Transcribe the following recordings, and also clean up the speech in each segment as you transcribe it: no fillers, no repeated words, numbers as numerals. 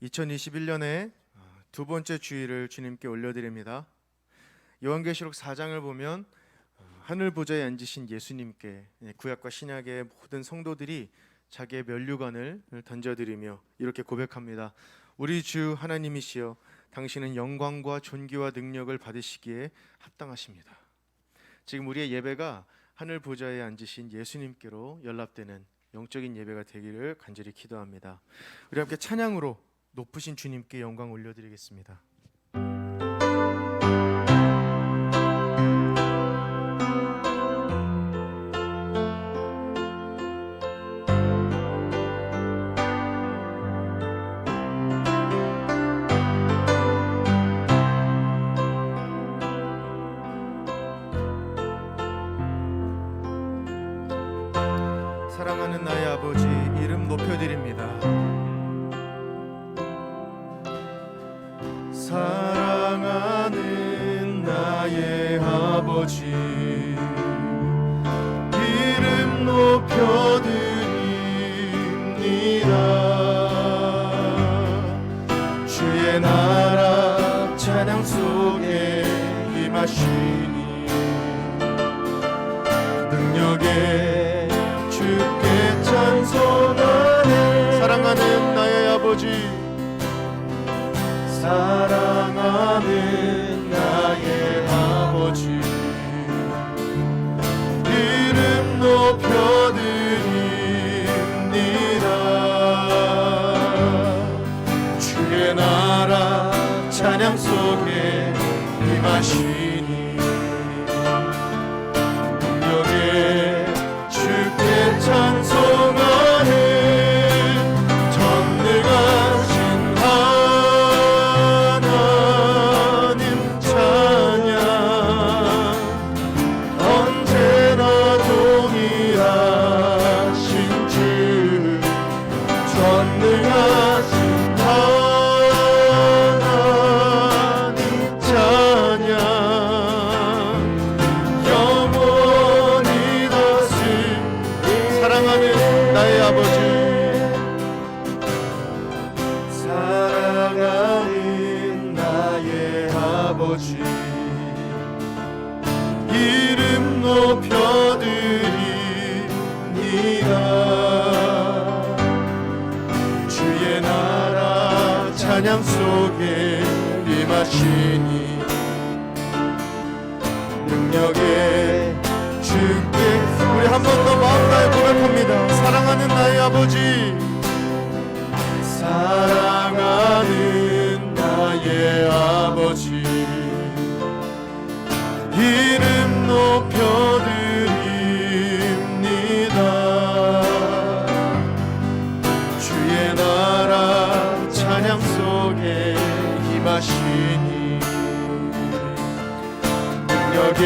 2021년에 두 번째 주일을 주님께 올려드립니다. 요한계시록 4장을 보면 하늘 보좌에 앉으신 예수님께 구약과 신약의 모든 성도들이 자기의 면류관을 던져드리며 이렇게 고백합니다. 우리 주 하나님이시여, 당신은 영광과 존귀와 능력을 받으시기에 합당하십니다. 지금 우리의 예배가 하늘 보좌에 앉으신 예수님께로 연락되는 영적인 예배가 되기를 간절히 기도합니다. 우리 함께 찬양으로 높으신 주님께 영광 올려드리겠습니다. 사랑하는 나의 아버지, 이름 높여드립니다. 사랑하는 나의 아버지, 이름 높여드립니다. 주의 나라 찬양 속에 임하시니 능력에 주께 찬송하네. 사랑하는 나의 아버지, 사랑하는 나의 아버지, 이름 높여드립니다. 주의 나라 찬양 속에 임하시니 능력에 주께 찬송하네. 이름 높여드립니다. 주의 나라 찬양 속에 임하시니 능력에 주께. 우리 한 번 더 마음 다해 고백합니다. 사랑하는 나의 아버지, 사랑하는 나의 아버지, 이름 높여드립니다. 주의 나라 찬양 속에 임하시니 능력에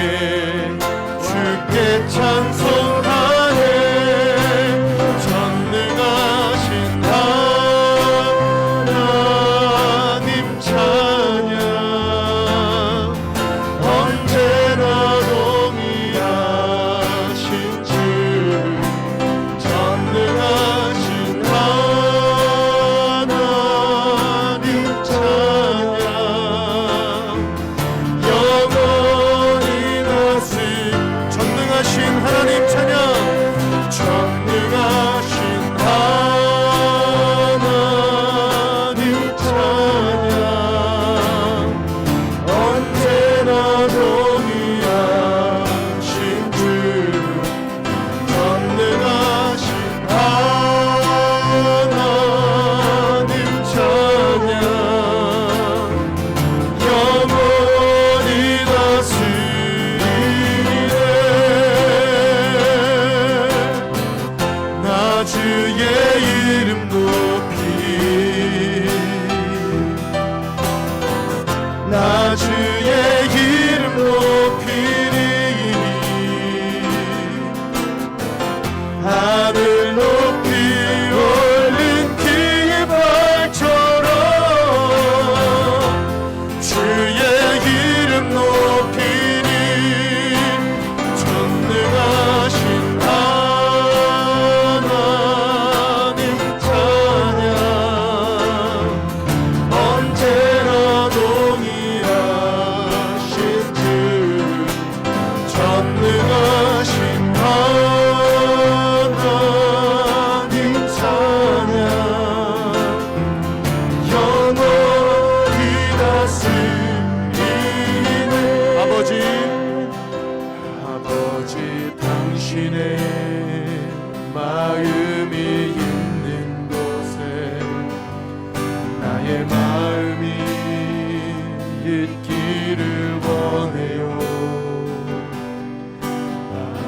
주께 찬송하네. 전능하신 하나님 찬양 언제나 동의하신 주. 전능하신 하나님 찬양 영원히 다스. 전능하신 하나님 찬양, 전능하신 하나님 찬양 언제나 동의하신 주. 전능하신 하나님 찬양 영원히 다스리네. 나 주의 이름 높이, 나 주의 이름 높이니 하늘 높이 올린 깃발처럼 주의 이름 높이니 전능하신 하나님 찬양 마음이 있는 곳에 나의 마음이 있기를 원해요.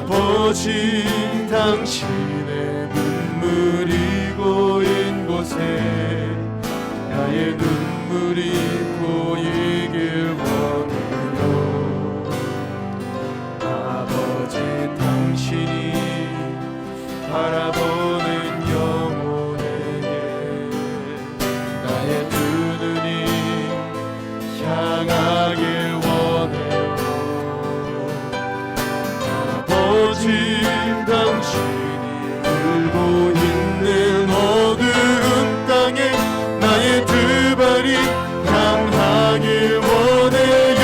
아버지, 당신의 눈물이 고인 곳에 나의 눈물이 고이길 원해요. 아버지, 당신이 바라보는 영혼에게 나의 두 눈이 향하길 원해요. 아버지, 당신이 울고 있는 어두운 땅에 나의 두 발이 향하길 원해요.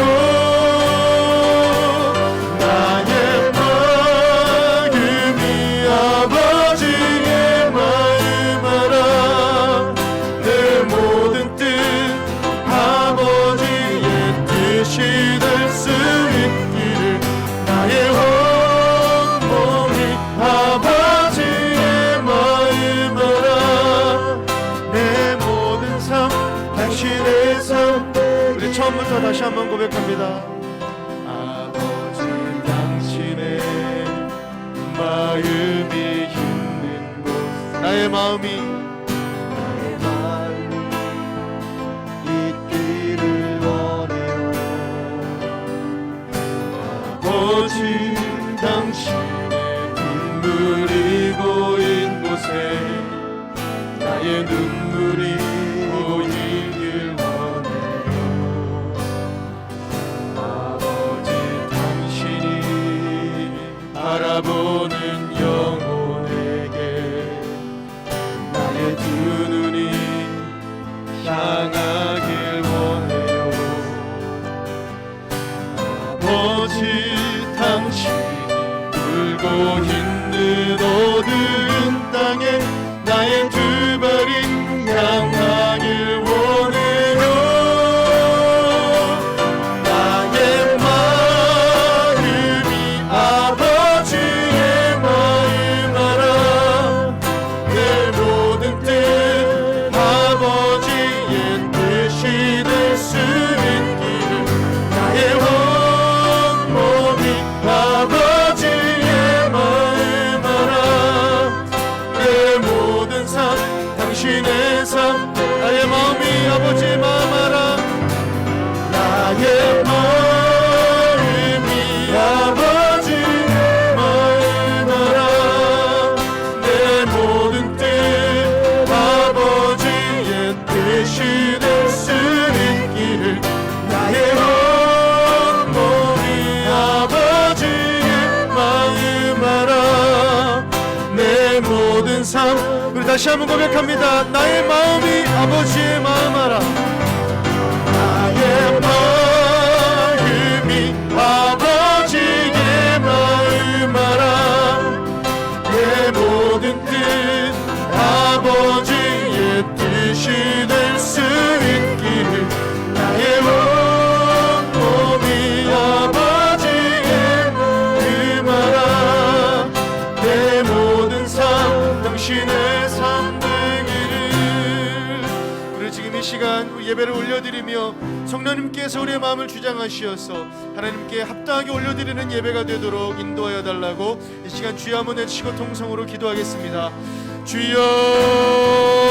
나의 마음이 아버지의 마음 알아. 내 모든 뜻 아버지의 뜻이 될 수 있기를 나의 온몸이 아버지의 마음 알아. 내 모든 삶 당신의 삶. 우리 처음부터 다시 한번 고백합니다. 아버지, 당신의 마음이 있는 곳 나의 마음이 있기를 원해요. 아버지, 당신의 눈물이 고인 곳에 나의 눈물이 고이길 원해요. 아버지, 당신이 바라보는 영혼에게 나의 두 눈이 향하길 원해요. 아버지, 당신이 울고 있는 어두운 땅에 나의 두 발이 향하길 원해요. 나의 마음이 아버지의 마음 알아. 내 모든 뜻 아버지의 뜻이 될 수 있기를 나의 온몸이 아버지의 마음 알아. 내 모든 삶 당신의 삶 나의 마음이 아버지의 마음 알아. 나의 마음이 아버지의 마음 알아. 내 모든 뜻 아버지의 뜻이 될 수 있기를 나의 온몸이 아버지의 마음 알아. 내 모든 삶. 우리 다시 한번 고백합니다. 나의 마음이 아버지의 마음 알아. 나의 마음이 아버지의 마음 알아. 내 모든 뜻 아버지의 뜻이 될 수 있기를 나의 온몸이 아버지의 마음 알아. 내 모든 삶 당신의 삶 되기를. 우리 지금 이 시간 우리 예배를 올려드리며 성령님께서 우리의 마음을 주장하시어서 하나님께 합당하게 올려드리는 예배가 되도록 인도하여 달라고 이 시간 주여 한번 외치고 통성으로 기도하겠습니다. 주여.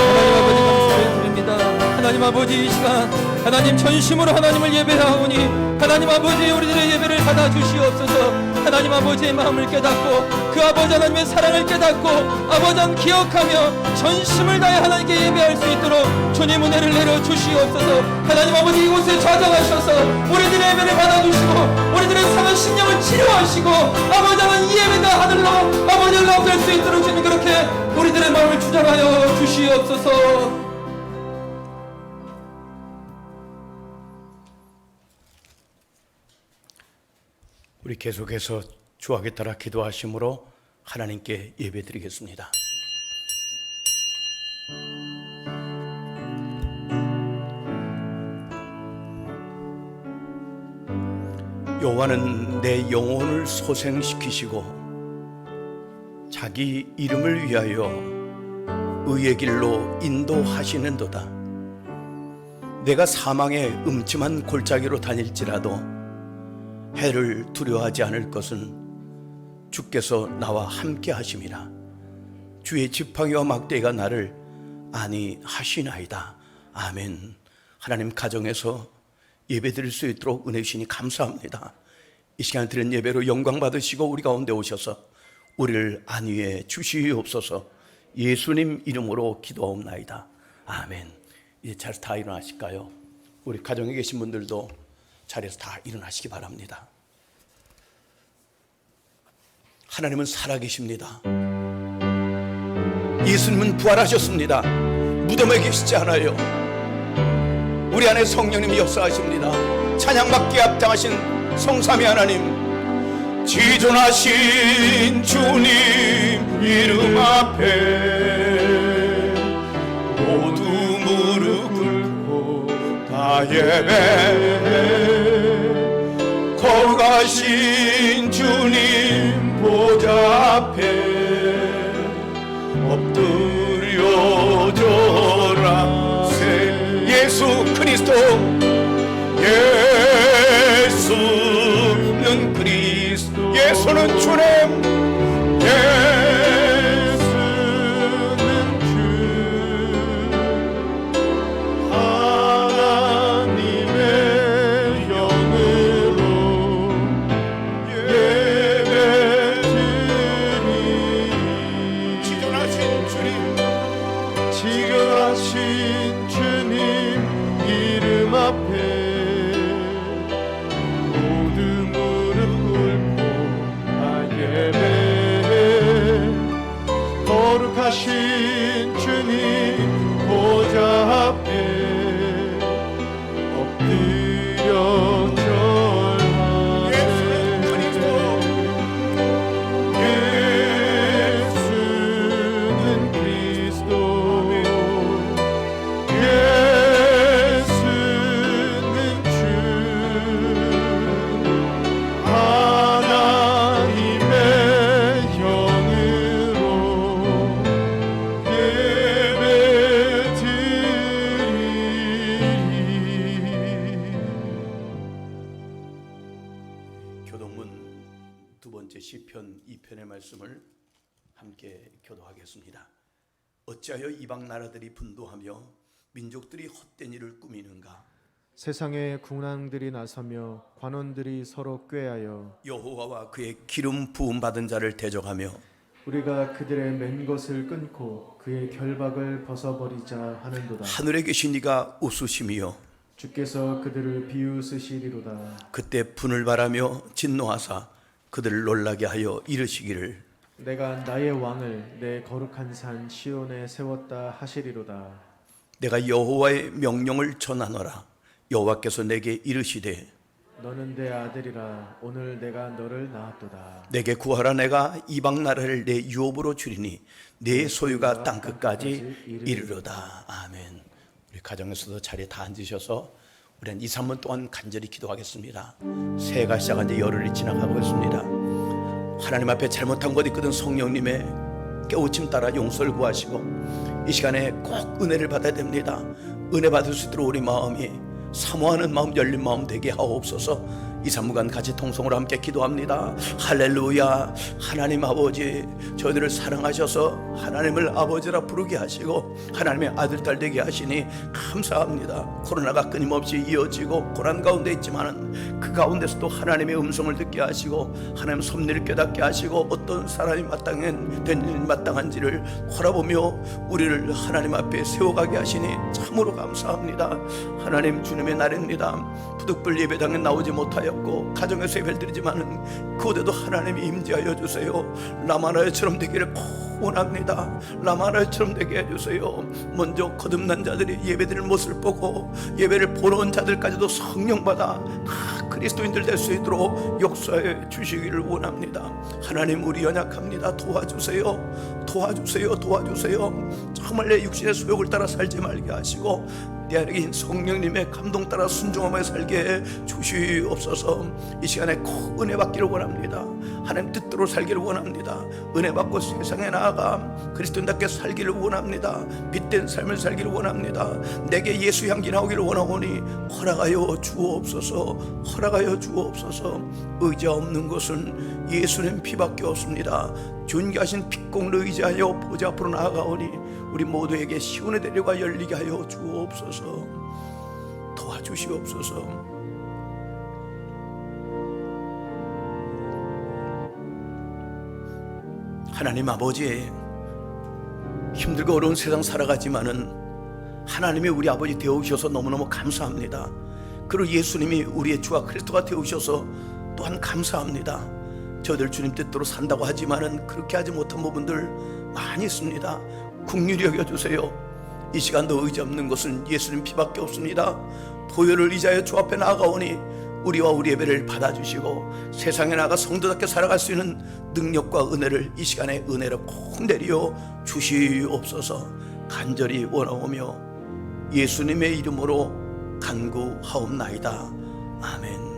하나님 아버지 감사드립니다. 하나님 아버지, 이 시간 하나님 전심으로 하나님을 예배하오니 하나님 아버지, 우리들의 예배를 받아주시옵소서. 하나님 아버지의 마음을 깨닫고 그 아버지 하나님의 사랑을 깨닫고 아버지 하나님 기억하며 전심을 다해 하나님께 예배할 수 있도록 주님 은혜를 내려주시옵소서. 하나님 아버지, 이곳에 좌정하셔서 우리들의 예배를 받아주시고 우리들의 상한 심령을 치료하시고 아버지 하나님 이 예배가 하늘로 아버지 올라갈 수 있도록 주님 그렇게 우리들의 마음을 주장하여 주시옵소서. 우리 계속해서 주하게 따라 기도하심으로 하나님께 예배드리겠습니다. 여호와는 내 영혼을 소생시키시고 자기 이름을 위하여 의의 길로 인도하시는도다. 내가 사망의 음침한 골짜기로 다닐지라도 해를 두려워하지 않을 것은 주께서 나와 함께 하심이라. 주의 지팡이와 막대기가 나를 안위하시나이다. 아멘. 하나님, 가정에서 예배 드릴 수 있도록 은혜 주시니 감사합니다. 이 시간 드린 예배로 영광 받으시고 우리 가운데 오셔서 우리를 안위해 주시옵소서. 예수님 이름으로 기도하옵나이다. 아멘. 이제 자리에서 다 일어나실까요? 우리 가정에 계신 분들도 자리에서 다 일어나시기 바랍니다. 하나님은 살아계십니다. 예수님은 부활하셨습니다. 무덤에 계시지 않아요. 우리 안에 성령님이 역사하십니다. 찬양받기에 합당하신 성삼위 하나님, 지존하신 주님 이름 앞에 모두 무릎 꿇고 다 예배해. 거룩하신 주님 보좌 앞에 엎드려 절하. 예수 그리스도, 예수는 그리스도, 예수는 주님, 예수는 주, 하나님의 영으로 예배드리. 지존하신 주님, 지존하신 주님 이름 앞에 모두 무릎 꿇고 다 예배해. 거룩하신 주님 보좌 앞에 엎드려 절하네. 예수는 그리스도, 예수는 주, 하나님의 영으로 예배드리리. 교동문 두 번째 시편 2편의 말씀을 함께 교도하겠습니다. 어찌하여 이방 나라들이 분도하며 민족들이 헛된 일을 꾸미는가? 세상에 궁랑들이 나서며 관원들이 서로 꾀하여 여호와와 그의 기름 부음 받은 자를 대적하며 우리가 그들의 맨 것을 끊고 그의 결박을 벗어버리자 하는도다. 하늘에 계신 이가 웃으시며 주께서 그들을 비웃으시리로다. 그때 분을 바라며 진노하사 그들을 놀라게 하여 이르시기를 내가 나의 왕을 내 거룩한 산 시온에 세웠다 하시리로다. 내가 여호와의 명령을 전하노라. 여호와께서 내게 이르시되 너는 내 아들이라. 오늘 내가 너를 낳았도다. 내게 구하라. 내가 이방 나라를 내 유업으로 주리니 내 소유가 땅 끝까지 이르로다. 아멘. 우리 가정에서도 자리에 다 앉으셔서 우리 한 2, 3분 동안 간절히 기도하겠습니다. 새해가 시작한 지 열흘이 지나가고 있습니다. 하나님 앞에 잘못한 것 있거든 성령님의 깨우침 따라 용서를 구하시고 이 시간에 꼭 은혜를 받아야 됩니다. 은혜 받을 수 있도록 우리 마음이 사모하는 마음, 열린 마음 되게 하옵소서. 2, 3분간 같이 통성으로 함께 기도합니다. 할렐루야. 하나님 아버지, 저희들을 사랑하셔서 하나님을 아버지라 부르게 하시고 하나님의 아들, 딸 되게 하시니 감사합니다. 코로나가 끊임없이 이어지고 고난 가운데 있지만 그 가운데서도 하나님의 음성을 듣게 하시고 하나님 섭리를 깨닫게 하시고 어떤 사람이 마땅한지를 바라보며 우리를 하나님 앞에 세워가게 하시니 참으로 감사합니다. 하나님, 주님의 날입니다. 부득불 예배당에 나오지 못하였고 가정에서 예배를 드리지만은 그곳에도 하나님이 임재하여 주세요. 라마나처럼 되기를 원합니다. 라마나처럼 되게 해주세요. 먼저 거듭난 자들이 예배드릴 모습을 보고 예배를 보러 온 자들까지도 성령받아 다 그리스도인들 될 수 있도록 역사해 주시기를 원합니다. 하나님, 우리 연약합니다. 도와주세요. 도와주세요. 도와주세요. 정말 내 육신의 소욕을 따라 살지 말게 하시고 때아린 성령님의 감동 따라 순종하며 살게 해 주시옵소서. 이 시간에 꼭 은혜 받기를 원합니다. 하나님 뜻대로 살기를 원합니다. 은혜 받고 세상에 나아가 그리스도인답게 살기를 원합니다. 빛된 삶을 살기를 원합니다. 내게 예수 향기 나오기를 원하오니 허락하여 주옵소서. 허락하여 주옵소서. 의자 없는 것은 예수님 피밖에 없습니다. 존귀하신 빛공로 의지하여 보좌 앞으로 나아가오니 우리 모두에게 시온의 대로가 열리게 하여 주옵소서. 도와주시옵소서. 하나님 아버지, 힘들고 어려운 세상 살아가지만은 하나님이 우리 아버지 되어주셔서 너무너무 감사합니다. 그리고 예수님이 우리의 주와 그리스도가 되어주셔서 또한 감사합니다. 저들 주님 뜻대로 산다고 하지만은 그렇게 하지 못한 부분들 많이 있습니다. 긍휼히 여겨주세요. 이 시간도 의지 없는 것은 예수님 피밖에 없습니다. 보혈을 의지하여 주 앞에 나아가오니 우리와 우리 예배를 받아주시고 세상에 나가 성도답게 살아갈 수 있는 능력과 은혜를 이 시간에 은혜로 꼭 내려 주시옵소서. 간절히 원하오며 예수님의 이름으로 간구하옵나이다. 아멘.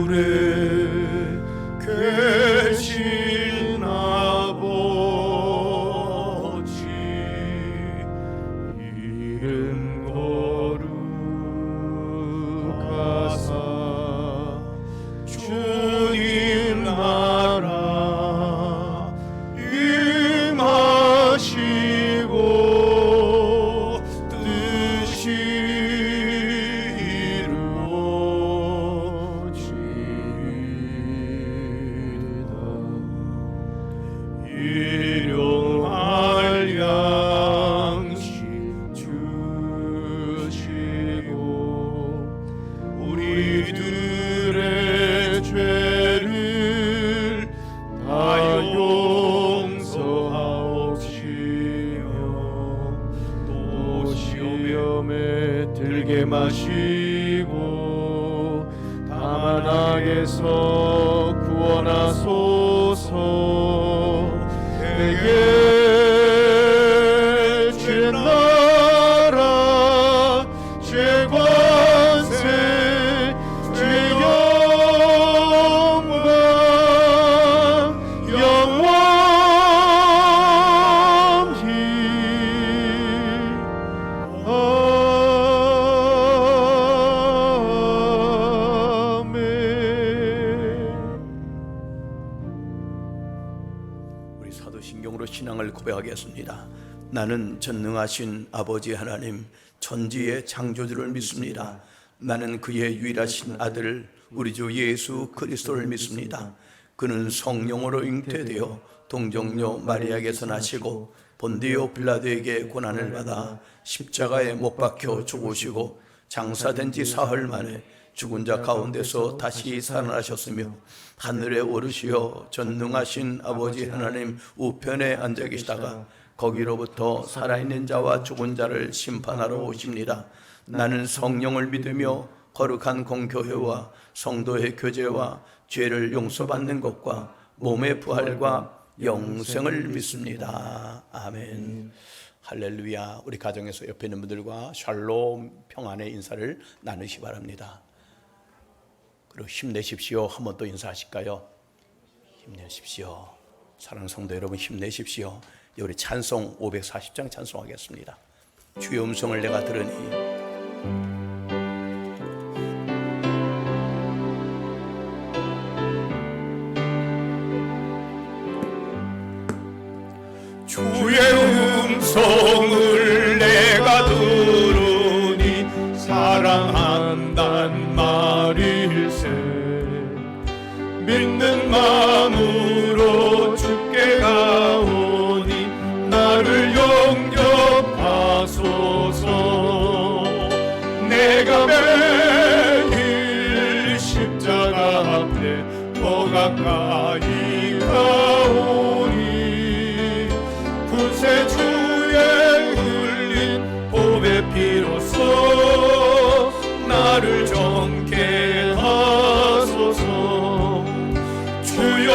하늘에 계신 아버지, 이름 거룩하사 주님 나라 임하시고 뜻이 일용할 양식 주시고 우리들의 죄를 다 용서하옵시며 또 시험에 들게 마시고 다만 악에서 구원하소서. 내게 주의 나라 주의 권세 주의 영광 영원히 아멘. 우리 사도신경으로 신앙을 고백하겠습니다. 나는 전능하신 아버지 하나님 천지의 창조주를 믿습니다. 나는 그의 유일하신 아들 우리 주 예수 그리스도를 믿습니다. 그는 성령으로 잉태되어 동정녀 마리아에게서 나시고 본디오 빌라도에게 고난을 받아 십자가에 못 박혀 죽으시고 장사된 지 사흘 만에 죽은 자 가운데서 다시 살아나셨으며 하늘에 오르시어 전능하신 아버지 하나님 우편에 앉아 계시다가 거기로부터 살아있는 자와 죽은 자를 심판하러 오십니다. 나는 성령을 믿으며 거룩한 공교회와 성도의 교제와 죄를 용서받는 것과 몸의 부활과 영생을 믿습니다. 아멘. 할렐루야. 우리 가정에서 옆에 있는 분들과 샬롬 평안의 인사를 나누시 바랍니다. 그리고 힘내십시오. 한 번 또 인사하실까요? 힘내십시오. 사랑하는 성도 여러분, 힘내십시오. 우리 찬송 540장 찬송하겠습니다. 주의 음성을 내가 들으니 주의 음성을 내가 들으니 사랑한단 말일세. 믿는 마음으로 주께 가오니 나를 영접하소서. 내가 매일 십자가 앞에 더 가까이 가오니 구세 주의 흘린 보배 피로써 나를 정케 하소서. 주여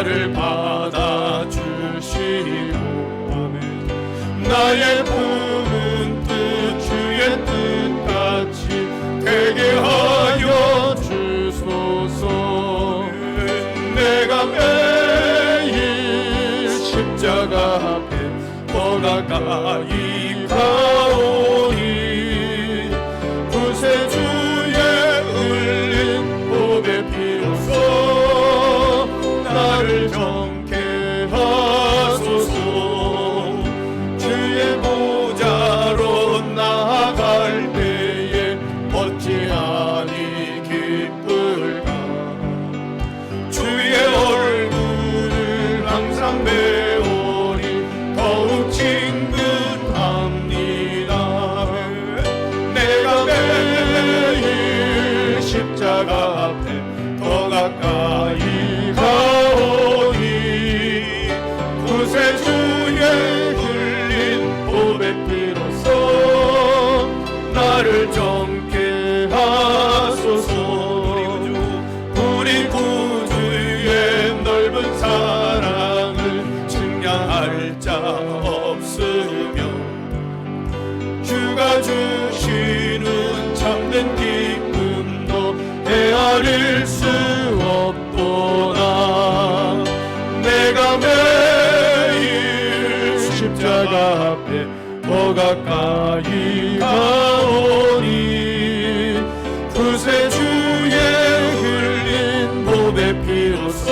나를 받아주시고 나의 품은 뜻 주의 뜻같이 되게 하여 주소서. 내가 매일 십자가 앞에 더 가까이 가오니 구세주의 흘린 보배 피로써 나를 정케 하소서. 주의 보좌로 나아갈 때에 어찌하니 기쁠까. 주의 얼굴을 항상 배우니 더욱 친근합니다. 내가 매일 십자가 앞에 더 가까이 가오니 구세주의 흘린 보배 피로써 나를 정케 하소서. 우리 구주의 넓은 사랑을 측량할 자 없으며 주가 주시는 참된 기쁨도 헤아릴 수 없도다. 내가 매일 십자가 앞에 더 가까이 가오니 구세주의 흘린 보배 피로써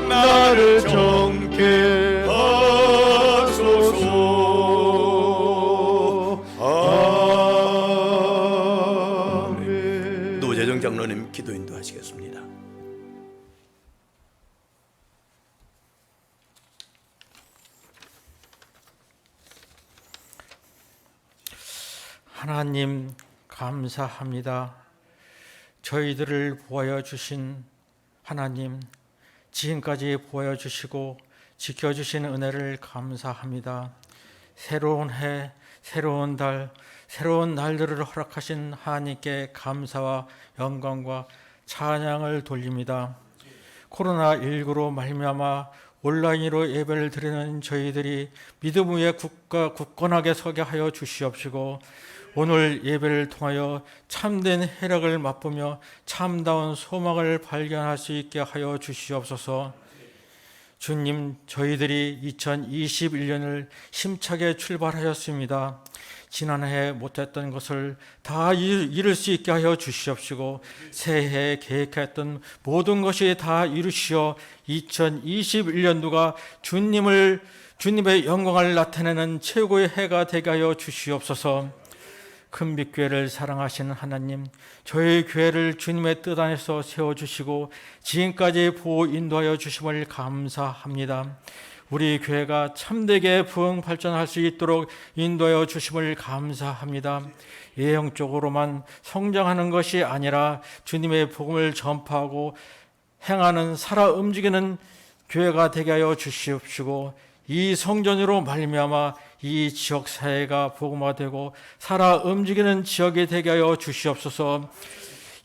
나를 정케 하소서. 아멘. 노재정 장로님 기도 인도하시겠습니다. 하나님 감사합니다. 저희들을 보여 주신 하나님, 지금까지 보여 주시고 지켜 주신 은혜를 감사합니다. 새로운 해, 새로운 달, 새로운 날들을 허락하신 하나님께 감사와 영광과 찬양을 돌립니다. 코로나19로 말미암아 온라인으로 예배를 드리는 저희들이 믿음 위에 굳건하게 서게 하여 주시옵시고, 오늘 예배를 통하여 참된 해력을 맛보며 참다운 소망을 발견할 수 있게 하여 주시옵소서. 주님, 저희들이 2021년을 힘차게 출발하였습니다. 지난해 못했던 것을 다 이룰 수 있게 하여 주시옵시고, 새해에 계획했던 모든 것이 다 이루시어 2021년도가 주님의 영광을 나타내는 최고의 해가 되게 하여 주시옵소서. 큰빛교회를 사랑하시는 하나님, 저희 교회를 주님의 뜻 안에서 세워주시고 지금까지 보호 인도하여 주심을 감사합니다. 우리 교회가 참되게 부흥 발전할 수 있도록 인도하여 주심을 감사합니다. 예형적으로만 성장하는 것이 아니라 주님의 복음을 전파하고 행하는 살아 움직이는 교회가 되게 하여 주시옵시고, 이 성전으로 말미암아 이 지역 사회가 복음화되고 살아 움직이는 지역이 되게 하여 주시옵소서.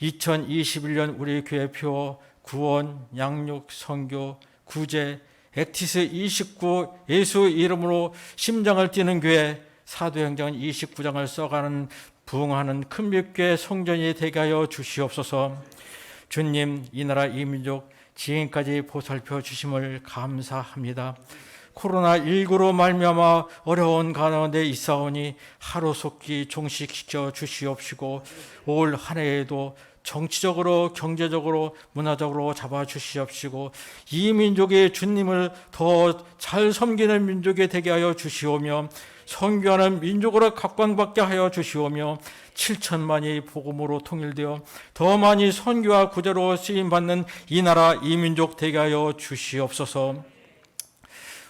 2021년 우리 교회표 구원, 양육, 선교, 구제, 액티스 29 예수 이름으로 심장을 뛰는 교회, 사도행전 29장을 써가는 부흥하는 큰빛교회 성전이 되게 하여 주시옵소서. 주님, 이 나라 이 민족 지금까지 보살펴 주심을 감사합니다. 코로나19로 말미암아 어려운 가운데 있사오니 하루속히 종식시켜 주시옵시고, 올 한 해에도 정치적으로, 경제적으로, 문화적으로 잡아주시옵시고, 이 민족이 주님을 더 잘 섬기는 민족이 되게 하여 주시오며, 선교하는 민족으로 각광받게 하여 주시오며, 7천만이 복음으로 통일되어 더 많이 선교와 구제로 쓰임받는 이 나라 이 민족 되게 하여 주시옵소서.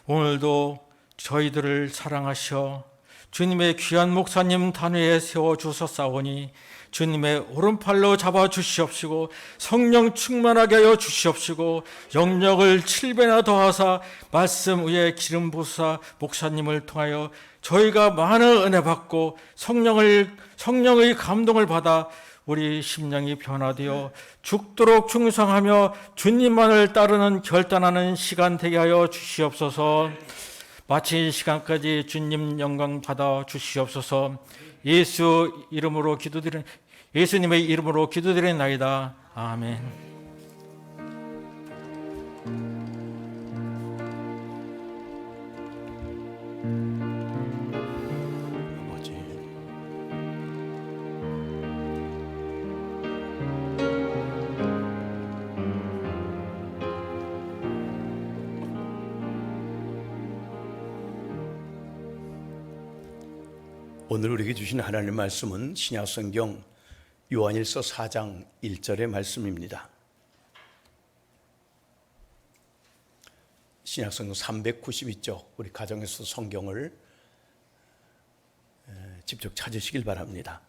오늘도 저희들을 사랑하셔 주님의 귀한 목사님 단위에 세워주셨사오니 주님의 오른팔로 잡아주시옵시고, 성령 충만하게 하여 주시옵시고, 영역을 7배나 더하사 말씀 위에 기름 부사 목사님을 통하여 저희가 많은 은혜 받고 성령의 감동을 받아 우리 심령이 변화되어 죽도록 충성하며 주님만을 따르는 결단하는 시간 되게 하여 주시옵소서. 마칠 시간까지 주님 영광 받아 주시옵소서. 예수님의 이름으로 기도드리나이다. 아멘. 아버지, 오늘 우리에게 주신 하나님의 말씀은 신약성경 요한일서 4장 1절의 말씀입니다. 신약성경 392쪽, 우리 가정에서 성경을 직접 찾으시길 바랍니다.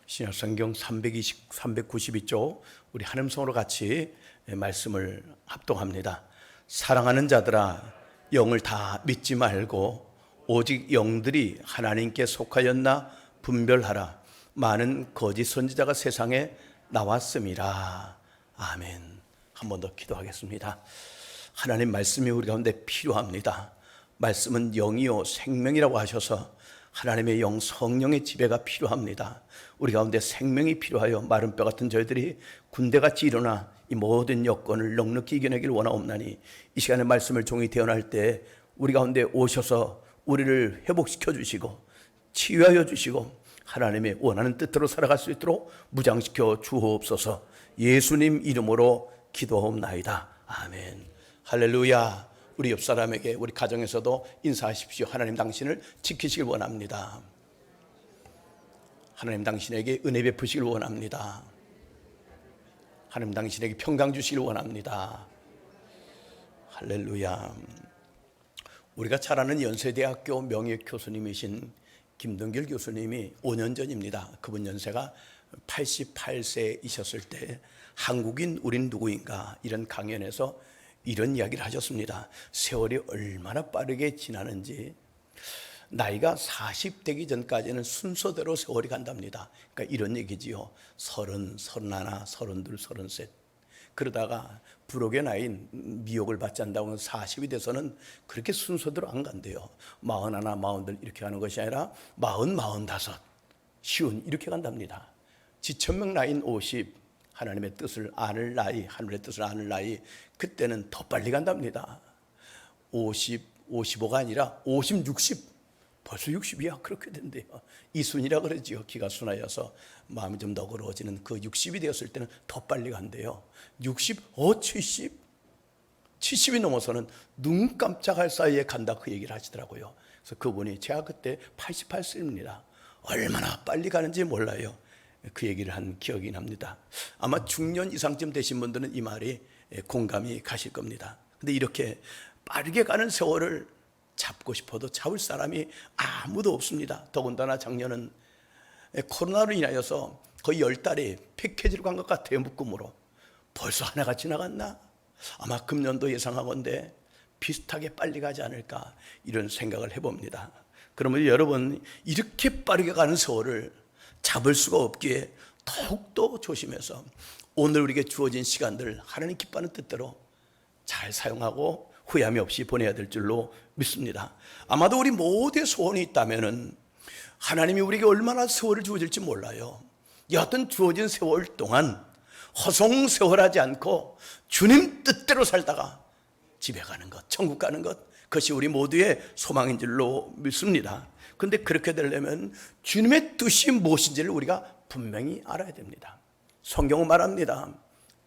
신약성경 392쪽, 우리 한음성으로 같이 말씀을 합동합니다. 사랑하는 자들아, 영을 다 믿지 말고 오직 영들이 하나님께 속하였나 분별하라. 많은 거짓 선지자가 세상에 나왔음이라. 아멘. 한 번 더 기도하겠습니다. 하나님 말씀이 우리 가운데 필요합니다. 말씀은 영이요 생명이라고 하셔서 하나님의 영 성령의 지배가 필요합니다. 우리 가운데 생명이 필요하여 마른 뼈 같은 저희들이 군대같이 일어나 이 모든 여건을 넉넉히 이겨내길 원하옵나니 이 시간에 말씀을 종이 대언할 때 우리 가운데 오셔서 우리를 회복시켜 주시고 치유하여 주시고 하나님의 원하는 뜻대로 살아갈 수 있도록 무장시켜 주옵소서. 예수님 이름으로 기도하옵나이다. 아멘. 할렐루야. 우리 옆 사람에게 우리 가정에서도 인사하십시오. 하나님 당신을 지키시길 원합니다. 하나님 당신에게 은혜 베푸시길 원합니다. 하나님 당신에게 평강 주시길 원합니다. 할렐루야. 우리가 잘 아는 연세대학교 명예교수님이신 김동길 교수님이 5년 전입니다. 그분 연세가 88세이셨을 때 한국인 우린 누구인가 이런 강연에서 이런 이야기를 하셨습니다. 세월이 얼마나 빠르게 지나는지 나이가 40 되기 전까지는 순서대로 세월이 간답니다. 그러니까 이런 얘기지요. 30, 31, 32, 33 그러다가 부록의 나이인 미혹을 받지 않는다고 40이 돼서는 그렇게 순서대로 안 간대요. 41, 42 이렇게 가는 것이 아니라 40, 45 쉬운 이렇게 간답니다. 지천명 나이인 50 하나님의 뜻을 아는 나이, 하늘의 뜻을 아는 나이 그때는 더 빨리 간답니다. 50, 55가 아니라 50, 60 벌써 60이야 그렇게 된대요. 이순이라 그러지요. 기가 순하여서 마음이 좀 너그러워지는 그 60이 되었을 때는 더 빨리 간대요. 60, 70 70이 넘어서는 눈 깜짝할 사이에 간다 그 얘기를 하시더라고요. 그래서 그분이 제가 그때 88세입니다. 얼마나 빨리 가는지 몰라요. 그 얘기를 한 기억이 납니다. 아마 중년 이상쯤 되신 분들은 이 말이 공감이 가실 겁니다. 근데 이렇게 빠르게 가는 세월을 잡고 싶어도 잡을 사람이 아무도 없습니다. 더군다나 작년은 코로나로 인하여서 거의 10달이 패키지로 간 것 같아요. 묶음으로. 벌써 한 해가 지나갔나? 아마 금년도 예상하건대 비슷하게 빨리 가지 않을까 이런 생각을 해봅니다. 그러면 여러분 이렇게 빠르게 가는 세월을 잡을 수가 없기에 더욱더 조심해서 오늘 우리에게 주어진 시간들 하나님 기뻐하는 뜻대로 잘 사용하고 후회함이 없이 보내야 될 줄로 믿습니다. 아마도 우리 모두의 소원이 있다면 하나님이 우리에게 얼마나 세월을 주어질지 몰라요. 여하튼 주어진 세월 동안 허송세월하지 않고 주님 뜻대로 살다가 집에 가는 것, 천국 가는 것 그것이 우리 모두의 소망인 줄로 믿습니다. 그런데 그렇게 되려면 주님의 뜻이 무엇인지를 우리가 분명히 알아야 됩니다. 성경은 말합니다.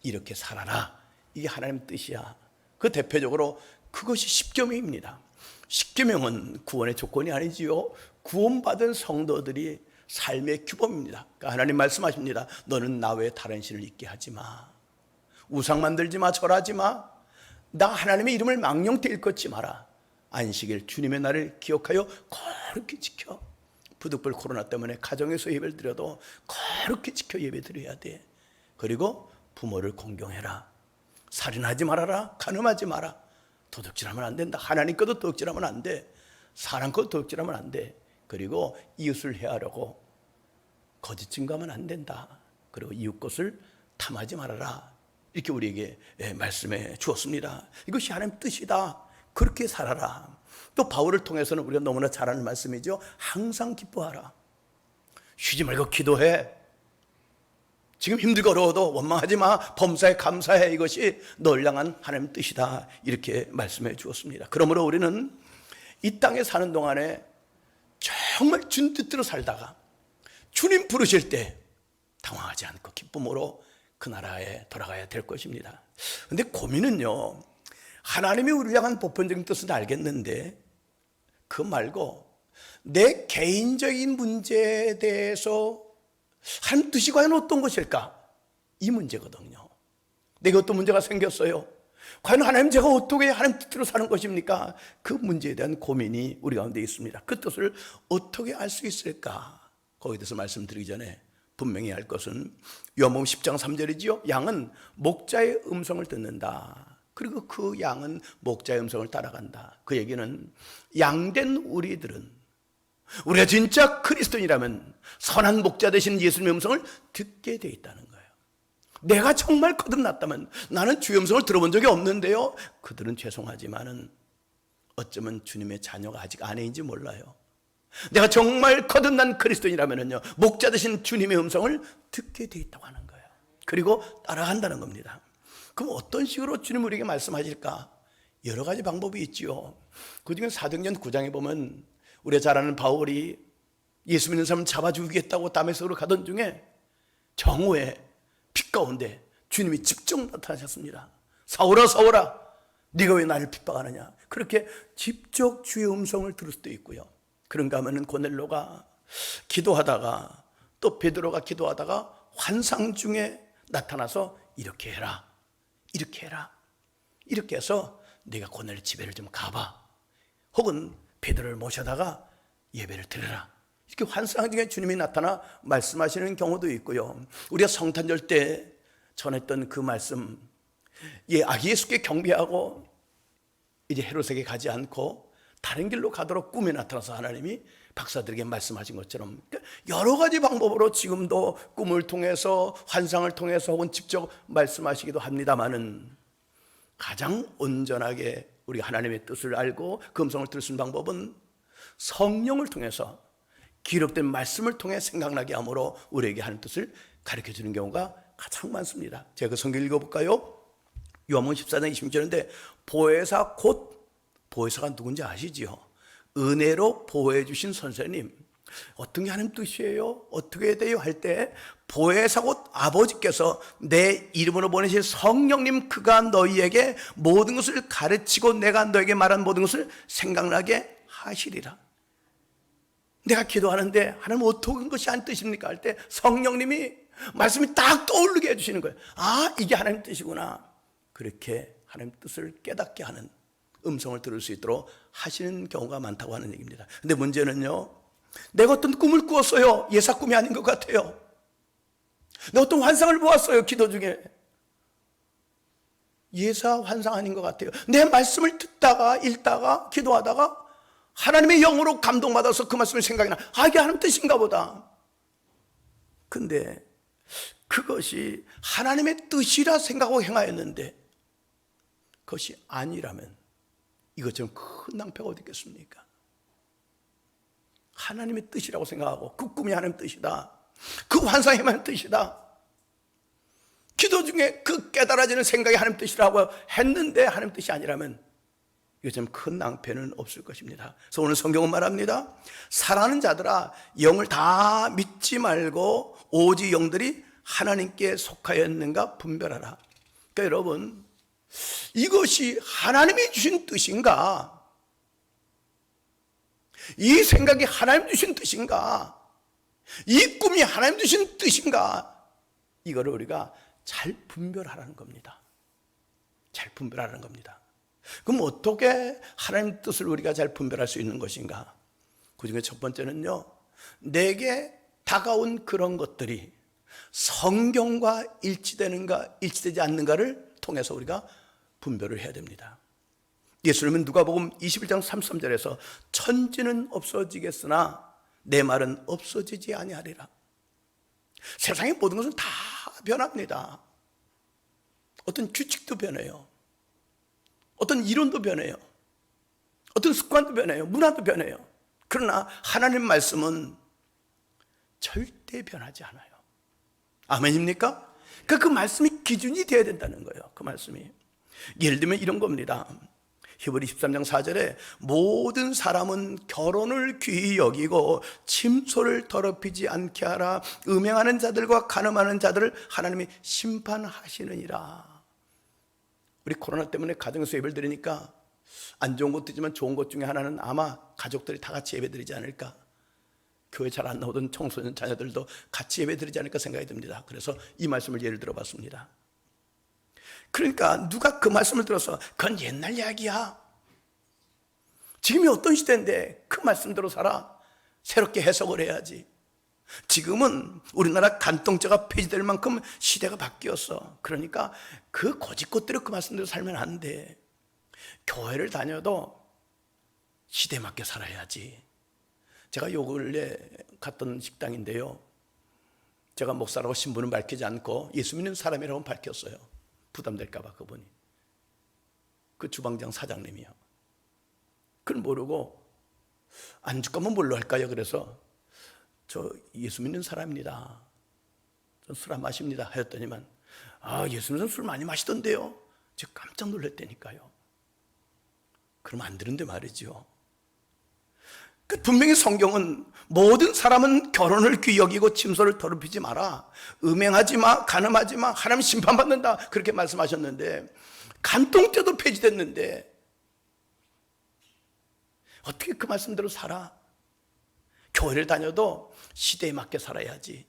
이렇게 살아라. 이게 하나님 뜻이야. 그 대표적으로 그것이 십계명입니다. 십계명은 구원의 조건이 아니지요. 구원받은 성도들이 삶의 규범입니다. 그러니까 하나님 말씀하십니다. 너는 나 외에 다른 신을 잊게 하지 마. 우상 만들지 마. 절하지 마. 나 하나님의 이름을 망령되이 일컫지 마라. 안식일 주님의 날을 기억하여 거룩히 지켜. 부득불 코로나 때문에 가정에서 예배를 드려도 거룩히 지켜 예배 드려야 돼. 그리고 부모를 공경해라. 살인하지 말아라. 간음하지 마라. 도둑질하면 안 된다. 하나님 것도 도둑질하면 안 돼. 사람 것도 도둑질하면 안 돼. 그리고 이웃을 해하려고 거짓 증거하면 안 된다. 그리고 이웃 것을 탐하지 말아라. 이렇게 우리에게 말씀해 주었습니다. 이것이 하나님의 뜻이다. 그렇게 살아라. 또 바울을 통해서는 우리가 너무나 잘 아는 말씀이죠. 항상 기뻐하라. 쉬지 말고 기도해. 지금 힘들고 어려워도 원망하지 마. 범사에 감사해. 이것이 널 향한 하나님의 뜻이다. 이렇게 말씀해 주었습니다. 그러므로 우리는 이 땅에 사는 동안에 정말 준 뜻대로 살다가 주님 부르실 때 당황하지 않고 기쁨으로 그 나라에 돌아가야 될 것입니다. 그런데 고민은요, 하나님이 우리를 향한 보편적인 뜻은 알겠는데 그 말고 내 개인적인 문제에 대해서 하나님 뜻이 과연 어떤 것일까? 이 문제거든요. 내가 어떤 문제가 생겼어요. 과연 하나님 제가 어떻게 하나님 뜻대로 사는 것입니까? 그 문제에 대한 고민이 우리 가운데 있습니다. 그 뜻을 어떻게 알 수 있을까? 거기에 대해서 말씀드리기 전에 분명히 할 것은 요한복음 10장 3절이지요. 양은 목자의 음성을 듣는다. 그리고 그 양은 목자의 음성을 따라간다. 그 얘기는 양된 우리들은, 우리가 진짜 그리스도인이라면 선한 목자 되신 예수님의 음성을 듣게 돼 있다는 거예요. 내가 정말 거듭났다면, 나는 주의 음성을 들어본 적이 없는데요, 그들은 죄송하지만은 어쩌면 주님의 자녀가 아직 아내인지 몰라요. 내가 정말 거듭난 그리스도인이라면요, 목자 되신 주님의 음성을 듣게 돼 있다고 하는 거예요. 그리고 따라간다는 겁니다. 그럼 어떤 식으로 주님 우리에게 말씀하실까? 여러 가지 방법이 있지요. 그중에 사도행전 9장에 보면 우리가 잘 아는 바울이 예수 믿는 사람 잡아 죽이겠다고 다메섹으로 가던 중에 정오에 빛 가운데 주님이 직접 나타나셨습니다. 사울아 사울아, 네가 왜 나를 핍박하느냐. 그렇게 직접 주의 음성을 들을 수도 있고요. 그런가 하면은 고넬로가 기도하다가, 또 베드로가 기도하다가 환상 중에 나타나서 이렇게 해라, 이렇게 해라, 이렇게 해서 네가 고넬 집에를 좀 가봐, 혹은 베드로를 모셔다가 예배를 드려라, 이렇게 환상 중에 주님이 나타나 말씀하시는 경우도 있고요. 우리가 성탄절 때 전했던 그 말씀, 아기 예수께 경배하고 이제 헤롯에게 가지 않고 다른 길로 가도록 꿈에 나타나서 하나님이 박사들에게 말씀하신 것처럼 여러 가지 방법으로 지금도 꿈을 통해서, 환상을 통해서, 혹은 직접 말씀하시기도 합니다마는 가장 온전하게 우리가 하나님의 뜻을 알고 그 음성을 들을 수 있는 방법은 성령을 통해서, 기록된 말씀을 통해 생각나게 함으로 우리에게 하는 뜻을 가르쳐주는 경우가 가장 많습니다. 제가 그 성경 읽어볼까요? 요한복음 14장 26절인데 보혜사 곧, 보혜사가 누군지 아시지요? 은혜로 보호해 주신 선생님. 어떤 게 하나님 뜻이에요? 어떻게 해야 돼요? 할 때 보혜사 곧 아버지께서 내 이름으로 보내신 성령님, 그가 너희에게 모든 것을 가르치고 내가 너에게 말한 모든 것을 생각나게 하시리라. 내가 기도하는데 하나님 어떤 것이 하나님 뜻입니까? 할 때 성령님이 말씀이 딱 떠오르게 해주시는 거예요. 아, 이게 하나님 뜻이구나. 그렇게 하나님 뜻을 깨닫게 하는 음성을 들을 수 있도록 하시는 경우가 많다고 하는 얘기입니다. 근데 문제는요, 내가 어떤 꿈을 꾸었어요. 예사 꿈이 아닌 것 같아요. 내가 어떤 환상을 보았어요. 기도 중에 예사 환상 아닌 것 같아요. 내 말씀을 듣다가, 읽다가, 기도하다가 하나님의 영으로 감동받아서 그 말씀이 생각이 나. 아, 이게 하나님 뜻인가 보다. 근데 그것이 하나님의 뜻이라 생각하고 행하였는데 그것이 아니라면 이것처럼 큰 낭패가 어디 있겠습니까? 하나님의 뜻이라고 생각하고 그 꿈이 하나님의 뜻이다, 그 환상이 하나님의 뜻이다, 기도 중에 그 깨달아지는 생각이 하나님의 뜻이라고 했는데 하나님의 뜻이 아니라면 이것처럼 큰 낭패는 없을 것입니다. 그래서 오늘 성경은 말합니다. 사랑하는 자들아, 영을 다 믿지 말고 오직 영들이 하나님께 속하였는가 분별하라. 그러니까 여러분, 이것이 하나님이 주신 뜻인가? 이 생각이 하나님 주신 뜻인가? 이 꿈이 하나님 주신 뜻인가? 이거를 우리가 잘 분별하라는 겁니다. 잘 분별하라는 겁니다. 그럼 어떻게 하나님 뜻을 우리가 잘 분별할 수 있는 것인가? 그 중에 첫 번째는요, 내게 다가온 그런 것들이 성경과 일치되는가 일치되지 않는가를 통해서 우리가 분별을 해야 됩니다. 예수님은 누가복음 21장 33절에서 천지는 없어지겠으나 내 말은 없어지지 아니하리라. 세상의 모든 것은 다 변합니다. 어떤 규칙도 변해요. 어떤 이론도 변해요. 어떤 습관도 변해요. 문화도 변해요. 그러나 하나님 말씀은 절대 변하지 않아요. 아멘입니까? 그 말씀이 기준이 되어야 된다는 거예요. 그 말씀이. 예를 들면 이런 겁니다. 히브리 13장 4절에 모든 사람은 결혼을 귀히 여기고 침소를 더럽히지 않게 하라. 음행하는 자들과 간음하는 자들을 하나님이 심판하시느니라. 우리 코로나 때문에 가정에서 예배를 드리니까 안 좋은 것도 있지만 좋은 것 중에 하나는 아마 가족들이 다 같이 예배 드리지 않을까. 교회 잘 안 나오던 청소년 자녀들도 같이 예배 드리지 않을까 생각이 듭니다. 그래서 이 말씀을 예를 들어봤습니다. 그러니까 누가 그 말씀을 들어서 그건 옛날 이야기야, 지금이 어떤 시대인데 그 말씀대로 살아, 새롭게 해석을 해야지. 지금은 우리나라 간통죄가 폐지될 만큼 시대가 바뀌었어. 그러니까 그 거짓것대로 그 말씀대로 살면 안 돼. 교회를 다녀도 시대에 맞게 살아야지. 제가 요 근래 갔던 식당인데요, 제가 목사라고 신분은 밝히지 않고 예수 믿는 사람이라고 밝혔어요. 부담될까 봐. 그분이 그 주방장 사장님이요. 그걸 모르고 안주 가면 뭘로 할까요? 그래서 저 예수 믿는 사람입니다, 전 술 안 마십니다 하였더니만 예수 믿는 술 많이 마시던데요. 제가 깜짝 놀랐다니까요. 그러면 안 되는데 말이죠. 분명히 성경은 모든 사람은 결혼을 귀히 여기고 침소를 더럽히지 마라, 음행하지 마, 간음하지 마, 하나님 심판받는다, 그렇게 말씀하셨는데 간통죄도 폐지됐는데 어떻게 그 말씀대로 살아? 교회를 다녀도 시대에 맞게 살아야지.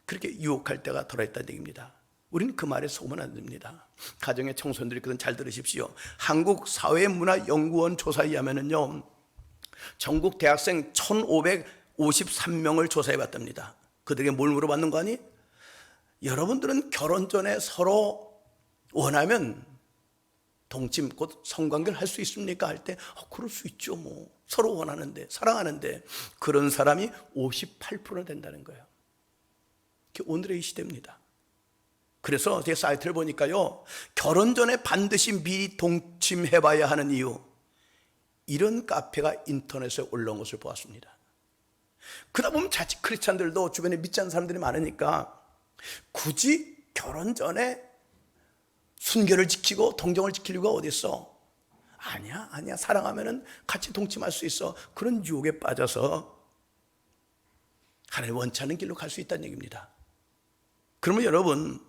그렇게 유혹할 때가 돌아있다는 얘기입니다. 우리는 그 말에 속으면 안 됩니다. 가정의 청소년들이 있거든 잘 들으십시오. 한국사회문화연구원 조사에 의하면요, 전국 대학생 1553명을 조사해 봤답니다. 그들에게 뭘 물어봤는 거 아니? 여러분들은 결혼 전에 서로 원하면 동침, 곧 성관계를 할 수 있습니까? 할 때 그럴 수 있죠. 뭐 서로 원하는데, 사랑하는데. 그런 사람이 58% 된다는 거예요. 그게 오늘의 이 시대입니다. 그래서 제 사이트를 보니까요, 결혼 전에 반드시 미리 동침해 봐야 하는 이유, 이런 카페가 인터넷에 올라온 것을 보았습니다. 그러다 보면 자칫 크리스찬들도 주변에 믿지 않는 사람들이 많으니까 굳이 결혼 전에 순결을 지키고 동정을 지킬 이유가 어디 있어? 아니야, 사랑하면은 같이 동침할 수 있어. 그런 유혹에 빠져서 하나님 원치 않는 길로 갈 수 있다는 얘기입니다. 그러면 여러분,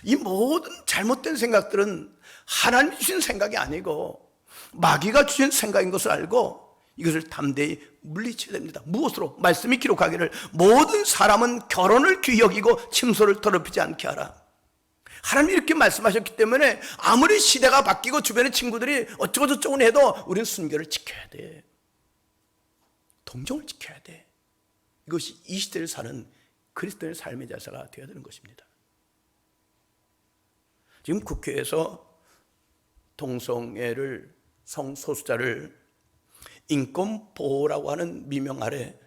이 모든 잘못된 생각들은 하나님이 주신 생각이 아니고 마귀가 주신 생각인 것을 알고 이것을 담대히 물리쳐야 됩니다. 무엇으로? 말씀이 기록하기를 모든 사람은 결혼을 귀히 여기고 침소를 더럽히지 않게 하라. 하나님이 이렇게 말씀하셨기 때문에 아무리 시대가 바뀌고 주변의 친구들이 어쩌고 저쩌고 해도 우리는 순결을 지켜야 돼. 동정을 지켜야 돼. 이것이 이 시대를 사는 그리스도의 삶의 자세가 되어야 되는 것입니다. 지금 국회에서 동성애를, 성소수자를 인권보호라고 하는 미명 아래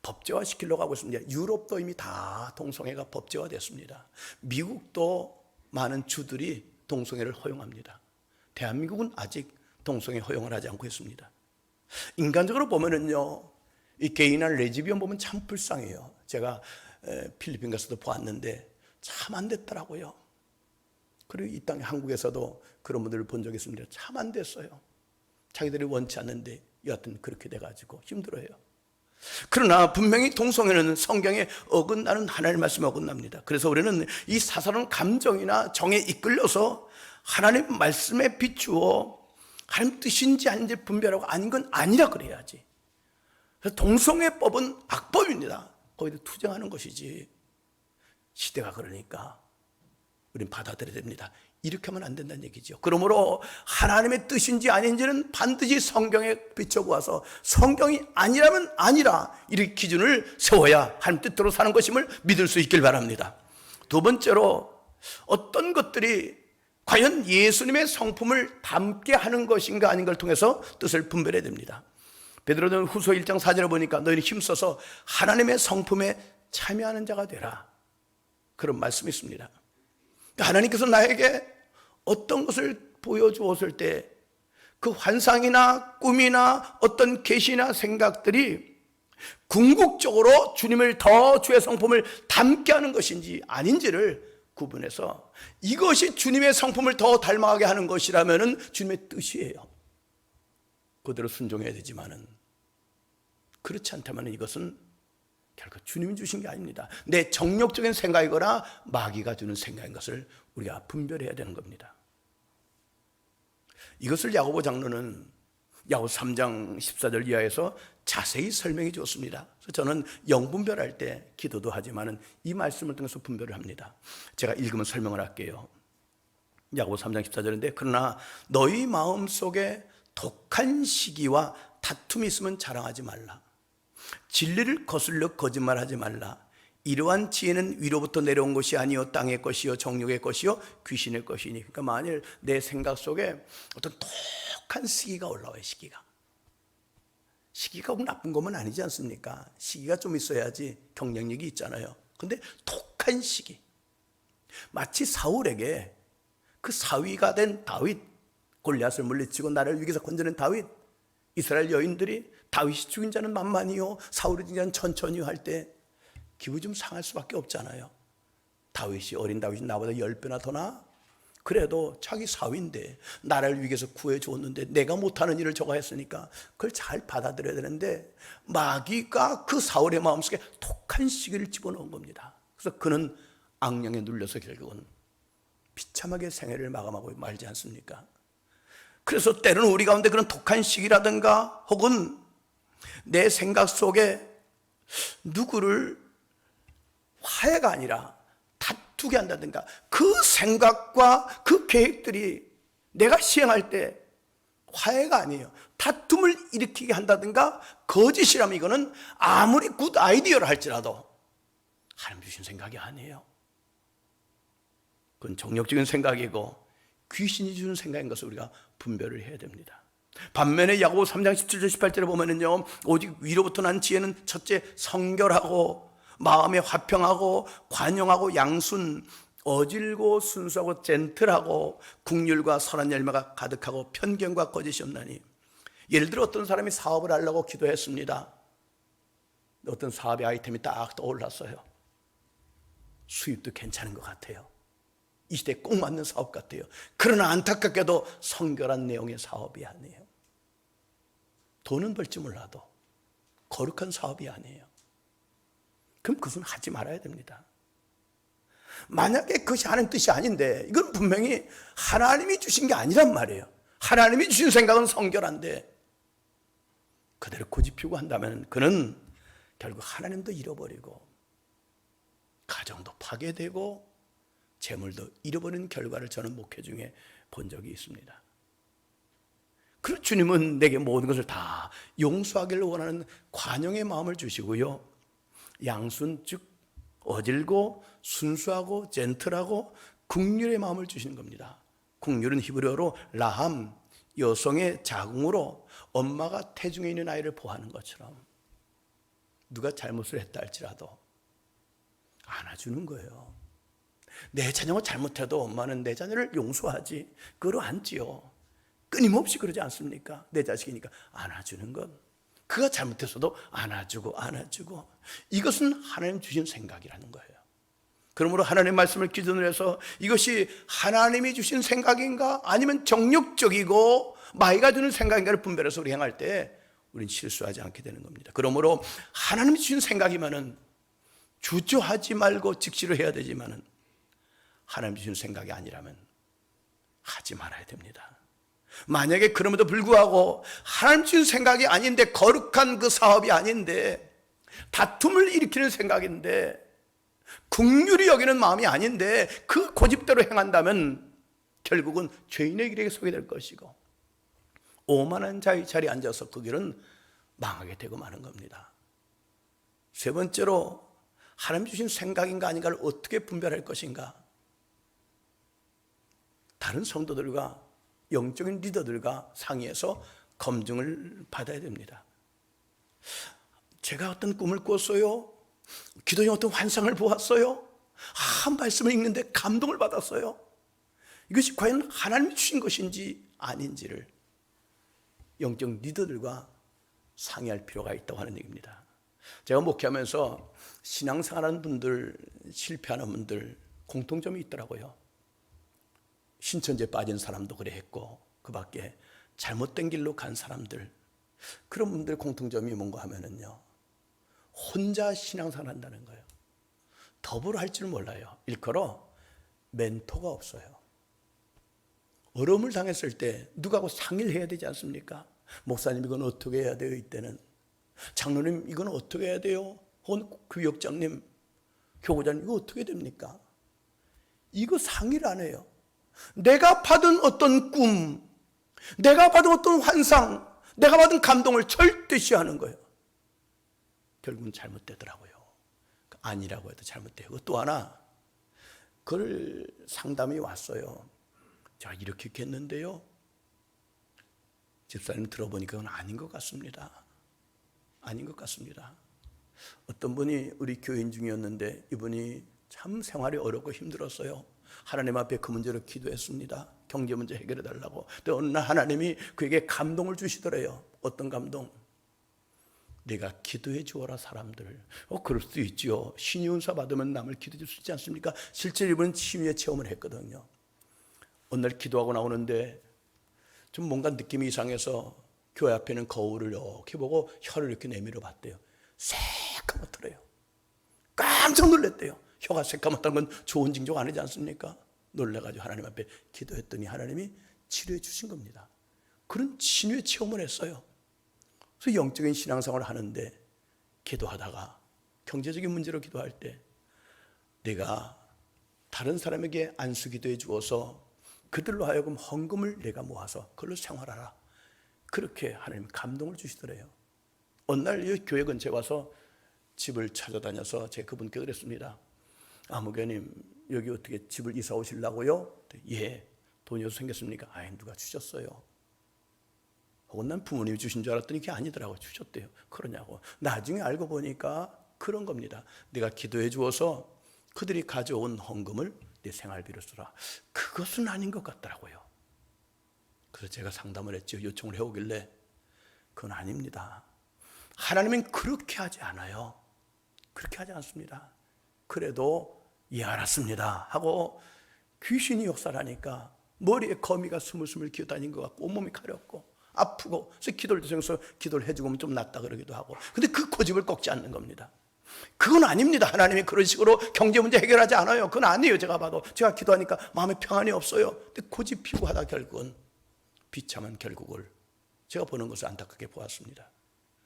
법제화시키려고 하고 있습니다. 유럽도 이미 다 동성애가 법제화됐습니다. 미국도 많은 주들이 동성애를 허용합니다. 대한민국은 아직 동성애 허용을 하지 않고 있습니다. 인간적으로 보면은요, 이 게이나 레즈비언 보면 참 불쌍해요. 제가 필리핀 가서도 보았는데 참 안 됐더라고요. 그리고 이 땅에 한국에서도 그런 분들을 본 적이 있습니다. 참 안 됐어요. 자기들이 원치 않는데 여하튼 그렇게 돼가지고 힘들어요. 그러나 분명히 동성애는 성경에 어긋나는 하나님의 말씀에 어긋납니다. 그래서 우리는 이 사사로운 감정이나 정에 이끌려서 하나님 말씀에 비추어 하나님 뜻인지 아닌지 분별하고 아닌 건 아니라 그래야지. 그래서 동성애법은 악법입니다. 거기다 투쟁하는 것이지. 시대가 그러니까 우린 받아들여야 됩니다. 이렇게 하면 안 된다는 얘기죠. 그러므로 하나님의 뜻인지 아닌지는 반드시 성경에 비춰보아서 성경이 아니라면 아니라 이렇게 기준을 세워야 하나님 뜻대로 사는 것임을 믿을 수 있길 바랍니다. 두 번째로, 어떤 것들이 과연 예수님의 성품을 담게 하는 것인가 아닌가를 통해서 뜻을 분별해야 됩니다. 베드로는 후서 1장 4절에 보니까 너희는 힘써서 하나님의 성품에 참여하는 자가 되라, 그런 말씀이 있습니다. 하나님께서 나에게 어떤 것을 보여주었을 때 그 환상이나 꿈이나 어떤 계시나 생각들이 궁극적으로 주님을 더 주의 성품을 닮게 하는 것인지 아닌지를 구분해서, 이것이 주님의 성품을 더 닮아가게 하는 것이라면 주님의 뜻이에요. 그대로 순종해야 되지만은, 그렇지 않다면 이것은 결국 주님이 주신 게 아닙니다. 내 정욕적인 생각이거나 마귀가 주는 생각인 것을 우리가 분별해야 되는 겁니다. 이것을 야고보 장로는 야고보 3장 14절 이하에서 자세히 설명해 주었습니다. 그래서 저는 영분별할 때 기도도 하지만 이 말씀을 통해서 분별을 합니다. 제가 읽으면 설명을 할게요. 야고보 3장 14절인데, 그러나 너희 마음속에 독한 시기와 다툼이 있으면 자랑하지 말라. 진리를 거슬려 거짓말하지 말라. 이러한 지혜는 위로부터 내려온 것이 아니요 땅의 것이요 정욕의 것이요 귀신의 것이니. 그러니까 만일 내 생각 속에 어떤 독한 시기가 올라와요. 시기가 꼭 나쁜 것만 아니지 않습니까? 시기가 좀 있어야지 경쟁력이 있잖아요. 근데 독한 시기, 마치 사울에게 그 사위가 된 다윗, 골리앗을 물리치고 나를 위기에서 건져낸 다윗, 이스라엘 여인들이 다윗이 죽인 자는 만만히요 사울이 죽인 자는 천천히요 할 때 기분이 좀 상할 수밖에 없잖아요. 어린 다윗이 나보다 10배나 더 나아? 그래도 자기 사위인데 나를 위기에서 구해주었는데 내가 못하는 일을 저가 했으니까 그걸 잘 받아들여야 되는데, 마귀가 그 사울의 마음속에 독한 시기를 집어넣은 겁니다. 그래서 그는 악령에 눌려서 결국은 비참하게 생애를 마감하고 말지 않습니까? 그래서 때로는 우리 가운데 그런 독한 시기라든가 혹은 내 생각 속에 누구를 화해가 아니라 다투게 한다든가, 그 생각과 그 계획들이 내가 시행할 때 화해가 아니에요, 다툼을 일으키게 한다든가 거짓이라면 이거는 아무리 굿 아이디어를 할지라도 하나님 주신 생각이 아니에요. 그건 정욕적인 생각이고 귀신이 주는 생각인 것을 우리가 분별을 해야 됩니다. 반면에 야고보 3장 17절 18절에 보면은요, 오직 위로부터 난 지혜는 첫째 성결하고 마음에 화평하고 관용하고 양순, 어질고 순수하고 젠틀하고 국률과 선한 열매가 가득하고 편견과 거짓이 없나니. 예를 들어 어떤 사람이 사업을 하려고 기도했습니다. 어떤 사업의 아이템이 딱 떠올랐어요. 수입도 괜찮은 것 같아요. 이 시대에 꼭 맞는 사업 같아요. 그러나 안타깝게도 성결한 내용의 사업이 아니에요. 돈은 벌지 몰라도 거룩한 사업이 아니에요. 그럼 그것은 하지 말아야 됩니다. 만약에 그것이 하는 뜻이 아닌데, 이건 분명히 하나님이 주신 게 아니란 말이에요. 하나님이 주신 생각은 성결한데 그대로 고집피우고 한다면 그는 결국 하나님도 잃어버리고 가정도 파괴되고 재물도 잃어버리는 결과를 저는 목회 중에 본 적이 있습니다. 그리고 주님은 내게 모든 것을 다 용서하기를 원하는 관용의 마음을 주시고요, 양순 즉 어질고 순수하고 젠틀하고 국률의 마음을 주시는 겁니다. 국률은 히브리어로 라함, 여성의 자궁으로 엄마가 태중에 있는 아이를 보호하는 것처럼 누가 잘못을 했다 할지라도 안아주는 거예요. 내 자녀가 잘못해도 엄마는 내 자녀를 용서하지, 끌어안지요. 끊임없이 그러지 않습니까? 내 자식이니까 안아주는 것, 그가 잘못했어도 안아주고 이것은 하나님 주신 생각이라는 거예요. 그러므로 하나님의 말씀을 기준으로 해서 이것이 하나님이 주신 생각인가 아니면 정욕적이고 마귀가 주는 생각인가를 분별해서 우리 행할 때 우리는 실수하지 않게 되는 겁니다. 그러므로 하나님이 주신 생각이면은 주저하지 말고 직시를 해야 되지만은 하나님 주신 생각이 아니라면 하지 말아야 됩니다. 만약에 그럼에도 불구하고 하나님 주신 생각이 아닌데, 거룩한 그 사업이 아닌데, 다툼을 일으키는 생각인데, 긍휼히 여기는 마음이 아닌데 그 고집대로 행한다면 결국은 죄인의 길에 서게 될 것이고, 오만한 자의 자리에 앉아서 그 길은 망하게 되고 마는 겁니다. 세 번째로, 하나님 주신 생각인가 아닌가를 어떻게 분별할 것인가? 다른 성도들과 영적인 리더들과 상의해서 검증을 받아야 됩니다. 제가 어떤 꿈을 꿨어요. 기도 중에 어떤 환상을 보았어요. 말씀을 읽는데 감동을 받았어요. 이것이 과연 하나님이 주신 것인지 아닌지를 영적 리더들과 상의할 필요가 있다고 하는 얘기입니다. 제가 목회하면서 신앙생활하는 분들, 실패하는 분들 공통점이 있더라고요. 신천지에 빠진 사람도 그래 했고, 그 밖에 잘못된 길로 간 사람들, 그런 분들 공통점이 뭔가 하면은요, 혼자 신앙생활 한다는 거예요. 더불어 할 줄 몰라요. 일컬어 멘토가 없어요. 어려움을 당했을 때 누구하고 상의를 해야 되지 않습니까? 목사님 이건 어떻게 해야 돼요? 이때는 장로님 이건 어떻게 해야 돼요? 혹은 교역장님, 교구장님 이거 어떻게 됩니까? 이거 상의를 안 해요. 내가 받은 어떤 꿈, 내가 받은 어떤 환상, 내가 받은 감동을 절대시하는 거예요. 결국은 잘못되더라고요. 아니라고 해도 잘못되고, 또 하나 그걸 상담이 왔어요. 자, 이렇게 했는데요, 집사님 들어보니까 그건 아닌 것 같습니다. 아닌 것 같습니다. 어떤 분이 우리 교인 중이었는데 이분이 참 생활이 어렵고 힘들었어요. 하나님 앞에 그 문제로 기도했습니다. 경제 문제 해결해 달라고. 근데 어느 날 하나님이 그에게 감동을 주시더래요. 어떤 감동? 내가 기도해 주어라 사람들. 그럴 수도 있죠. 신의 은사 받으면 남을 기도해 줄 수 있지 않습니까? 실제로 이분은 신의 체험을 했거든요. 어느 날 기도하고 나오는데 좀 뭔가 느낌이 이상해서 교회 앞에는 거울을 이렇게 보고 혀를 이렇게 내밀어 봤대요. 새까맣더래요. 깜짝 놀랐대요. 혀가 새까맣다는 건 좋은 징조가 아니지 않습니까? 놀라가지고 하나님 앞에 기도했더니 하나님이 치료해 주신 겁니다. 그런 치유의 체험을 했어요. 그래서 영적인 신앙생활을 하는데 기도하다가 경제적인 문제로 기도할 때 내가 다른 사람에게 안수 기도해 주어서 그들로 하여금 헌금을 내가 모아서 그걸로 생활하라. 그렇게 하나님 감동을 주시더래요. 어느 날 이 교회 근처에 와서 집을 찾아다녀서 제가 그분께 그랬습니다. 목사님 여기 어떻게 집을 이사 오시려고요? 예. 돈이 어디서 생겼습니까? 누가 주셨어요. 혹은 난 부모님이 주신 줄 알았더니 그게 아니더라고요. 주셨대요. 그러냐고. 나중에 알고 보니까 그런 겁니다. 내가 기도해 주어서 그들이 가져온 헌금을 내 생활비로 쓰라. 그것은 아닌 것 같더라고요. 그래서 제가 상담을 했죠. 요청을 해오길래 그건 아닙니다. 하나님은 그렇게 하지 않아요. 그렇게 하지 않습니다. 그래도 예 알았습니다 하고 귀신이 역사를 하니까 머리에 거미가 스물스물 기어다닌 것 같고 온몸이 가렵고 아프고, 그래서 기도를 드려서 기도를 해주고 좀 낫다 그러기도 하고. 근데 그 고집을 꺾지 않는 겁니다. 그건 아닙니다. 하나님이 그런 식으로 경제 문제 해결하지 않아요. 그건 아니에요. 제가 봐도 제가 기도하니까 마음에 평안이 없어요. 근데 고집 피우고 하다 결국은 비참한 결국을 제가 보는 것을 안타깝게 보았습니다.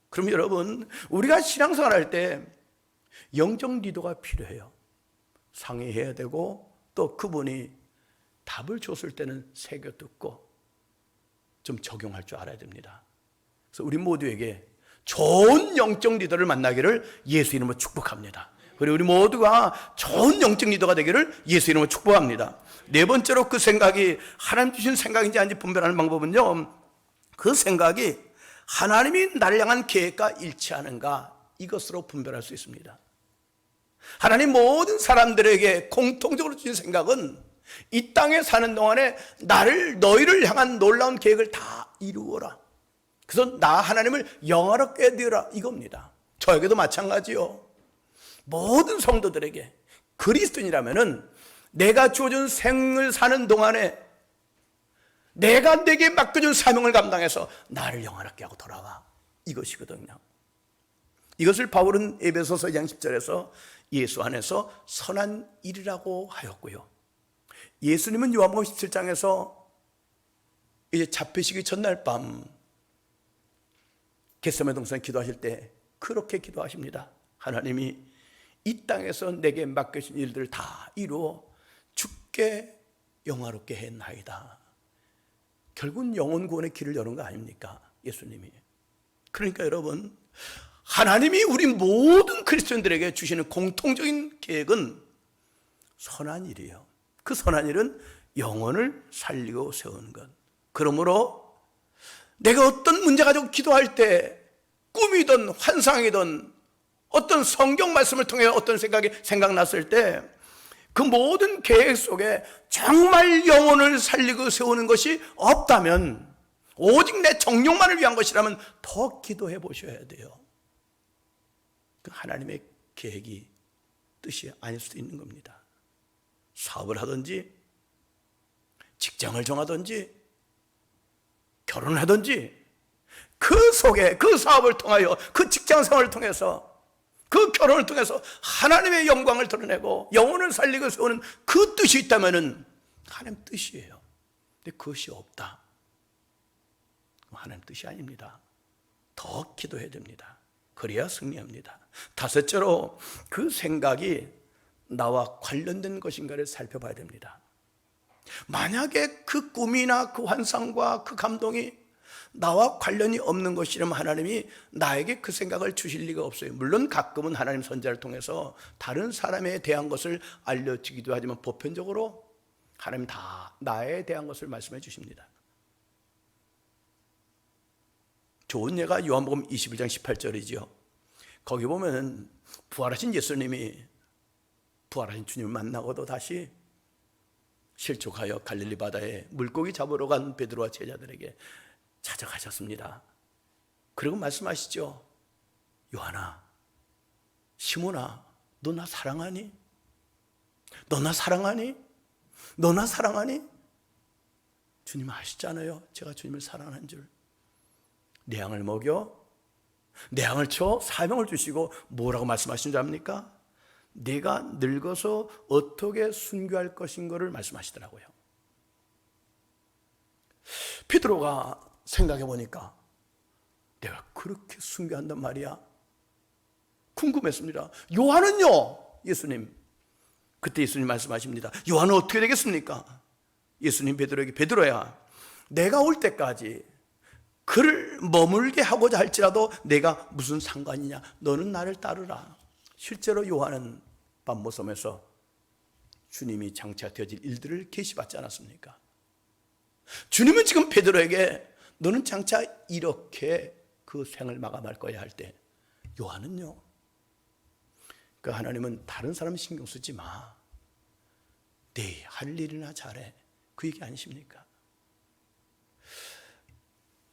그럼 여러분, 우리가 신앙생활 할 때 영적 리더가 필요해요. 상의해야 되고, 또 그분이 답을 줬을 때는 새겨 듣고 좀 적용할 줄 알아야 됩니다. 그래서 우리 모두에게 좋은 영적 리더를 만나기를 예수 이름으로 축복합니다. 그리고 우리 모두가 좋은 영적 리더가 되기를 예수 이름으로 축복합니다. 네 번째로 그 생각이 하나님 주신 생각인지 아닌지 분별하는 방법은요, 그 생각이 하나님이 나를 향한 계획과 일치하는가, 이것으로 분별할 수 있습니다. 하나님 모든 사람들에게 공통적으로 주신 생각은 이 땅에 사는 동안에 너희를 향한 놀라운 계획을 다 이루어라. 그래서 나 하나님을 영화롭게 되어라, 이겁니다. 저에게도 마찬가지요. 모든 성도들에게 그리스도인이라면은 내가 주어준 생을 사는 동안에 내가 내게 맡겨준 사명을 감당해서 나를 영화롭게 하고 돌아와, 이것이거든요. 이것을 바울은 에베소서 2장 10절에서 예수 안에서 선한 일이라고 하였고요. 예수님은 요한복음 17장에서 이제 잡히시기 전날 밤 겟세마네 동산에 기도하실 때 그렇게 기도하십니다. 하나님이 이 땅에서 내게 맡겨진 일들을 다 이루어 주께 영화롭게 했나이다. 결국은 영혼 구원의 길을 여는 거 아닙니까? 예수님이. 그러니까 여러분, 하나님이 우리 모든 그리스도인들에게 주시는 공통적인 계획은 선한 일이에요. 그 선한 일은 영혼을 살리고 세우는 것. 그러므로 내가 어떤 문제 가지고 기도할 때 꿈이든 환상이든 어떤 성경 말씀을 통해 어떤 생각이 생각났을 때 그 모든 계획 속에 정말 영혼을 살리고 세우는 것이 없다면, 오직 내 정욕만을 위한 것이라면 더 기도해 보셔야 돼요. 그 하나님의 계획이 뜻이 아닐 수도 있는 겁니다. 사업을 하든지 직장을 정하든지 결혼을 하든지 그 속에 그 사업을 통하여 그 직장 생활을 통해서 그 결혼을 통해서 하나님의 영광을 드러내고 영혼을 살리고 세우는 그 뜻이 있다면 하나님 뜻이에요. 근데 그것이 없다, 하나님 뜻이 아닙니다. 더 기도해야 됩니다. 그래야 승리합니다. 다섯째로, 그 생각이 나와 관련된 것인가를 살펴봐야 됩니다. 만약에 그 꿈이나 그 환상과 그 감동이 나와 관련이 없는 것이라면 하나님이 나에게 그 생각을 주실 리가 없어요. 물론 가끔은 하나님 선지자를 통해서 다른 사람에 대한 것을 알려주기도 하지만 보편적으로 하나님 다 나에 대한 것을 말씀해 주십니다. 좋은 예가 요한복음 21장 18절이죠. 거기 보면 부활하신 예수님이 부활하신 주님을 만나고도 다시 실족하여 갈릴리 바다에 물고기 잡으러 간 베드로와 제자들에게 찾아가셨습니다. 그리고 말씀하시죠. 요한아, 시몬아, 너 나 사랑하니? 너 나 사랑하니? 너 나 사랑하니? 주님 아시잖아요. 제가 주님을 사랑하는 줄. 내 양을 먹여, 내 양을 쳐 사명을 주시고 뭐라고 말씀하신 줄 압니까? 내가 늙어서 어떻게 순교할 것인 거를 말씀하시더라고요. 베드로가 생각해 보니까 내가 그렇게 순교한단 말이야? 궁금했습니다. 요한은요? 예수님. 그때 예수님 말씀하십니다. 요한은 어떻게 되겠습니까? 예수님 베드로에게, 베드로야, 내가 올 때까지 그를 머물게 하고자 할지라도 내가 무슨 상관이냐? 너는 나를 따르라. 실제로 요한은 밤모섬에서 주님이 장차 되어질 일들을 계시받지 않았습니까? 주님은 지금 베드로에게 너는 장차 이렇게 그 생을 마감할 거야 할 때, 요한은요? 그 하나님은 다른 사람 신경 쓰지 마. 네 할 일이나 잘해. 그 얘기 아니십니까?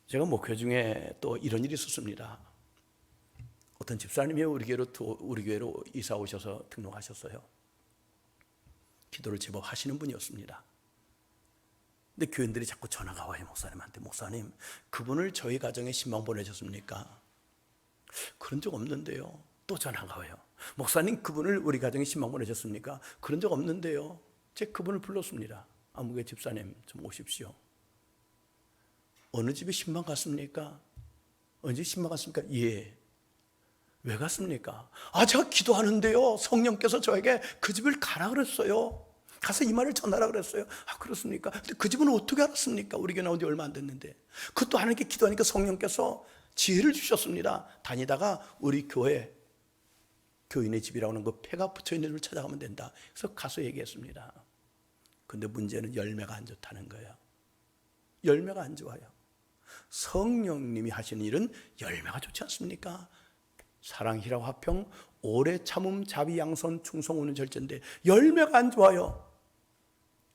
제가 목회 중에 또 이런 일이 있었습니다. 어떤 집사님이 우리 교회로 이사 오셔서 등록하셨어요. 기도를 제법 하시는 분이었습니다. 근데 교인들이 자꾸 전화가 와요. 목사님한테. 목사님, 그분을 저희 가정에 신방 보내셨습니까? 그런 적 없는데요. 또 전화가 와요. 목사님, 그분을 우리 가정에 신방 보내셨습니까? 그런 적 없는데요. 제가 그분을 불렀습니다. 아무개 집사님 좀 오십시오. 어느 집에 신방 갔습니까? 언제 신방 갔습니까? 예. 왜 갔습니까? 제가 기도하는데요, 성령께서 저에게 그 집을 가라 그랬어요. 가서 이 말을 전하라 그랬어요. 그렇습니까? 근데 그 집은 어떻게 알았습니까? 우리 교회 나온 지 얼마 안 됐는데. 그것도 하나님께 기도하니까 성령께서 지혜를 주셨습니다. 다니다가 우리 교회 교인의 집이라고 하는 그 폐가 붙여있는 집을 찾아가면 된다. 그래서 가서 얘기했습니다. 근데 문제는 열매가 안 좋다는 거예요. 열매가 안 좋아요. 성령님이 하시는 일은 열매가 좋지 않습니까? 사랑, 희락, 화평, 오래 참음, 자비, 양선, 충성, 우는 절제인데 열매가 안 좋아요.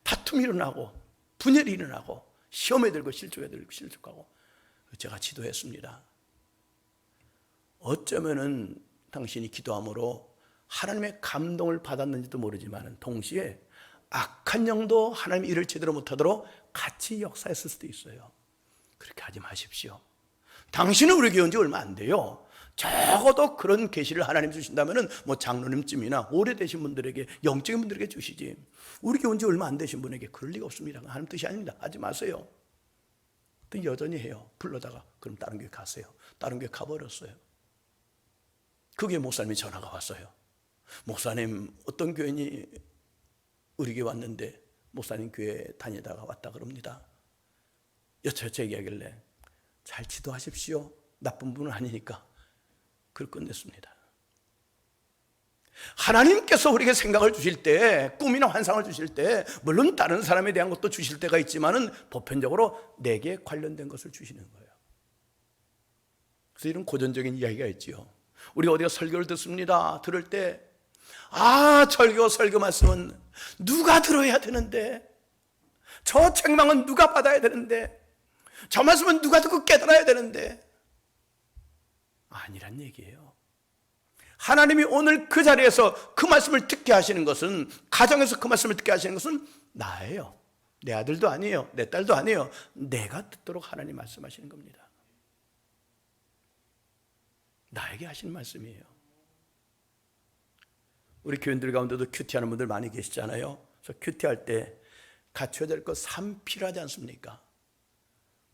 다툼이 일어나고 분열이 일어나고 시험에 들고 실족에 들고 실족하고. 제가 지도했습니다. 어쩌면은 당신이 기도함으로 하나님의 감동을 받았는지도 모르지만 동시에 악한 영도 하나님의 일을 제대로 못하도록 같이 역사했을 수도 있어요. 그렇게 하지 마십시오. 당신은 우리 교회 온 지 얼마 안 돼요. 적어도 그런 계시를 하나님 주신다면은 뭐 장로님쯤이나 오래되신 분들에게, 영적인 분들에게 주시지. 우리 교회 온 지 얼마 안 되신 분에게 그럴 리가 없습니다. 하나님 뜻이 아닙니다. 하지 마세요. 또 여전히 해요. 불러다가 그럼 다른 교회 가세요. 다른 교회 가버렸어요. 그게 목사님이 전화가 왔어요. 목사님, 어떤 교인이 우리 교회 왔는데 목사님 교회 다니다가 왔다 그럽니다. 여차여차 얘기하길래 잘 지도하십시오. 나쁜 분은 아니니까. 그걸 끝냈습니다. 하나님께서 우리에게 생각을 주실 때, 꿈이나 환상을 주실 때, 물론 다른 사람에 대한 것도 주실 때가 있지만은 보편적으로 내게 관련된 것을 주시는 거예요. 그래서 이런 고전적인 이야기가 있지요. 우리가 어디가 설교를 듣습니다. 들을 때 설교 말씀은 누가 들어야 되는데, 저 책망은 누가 받아야 되는데, 저 말씀은 누가 듣고 깨달아야 되는데, 아니란 얘기예요. 하나님이 오늘 그 자리에서 그 말씀을 듣게 하시는 것은, 가정에서 그 말씀을 듣게 하시는 것은 나예요. 내 아들도 아니에요. 내 딸도 아니에요. 내가 듣도록 하나님 말씀하시는 겁니다. 나에게 하시는 말씀이에요. 우리 교인들 가운데도 큐티하는 분들 많이 계시잖아요. 그래서 큐티할 때 갖춰야 될 것 3필요하지 않습니까?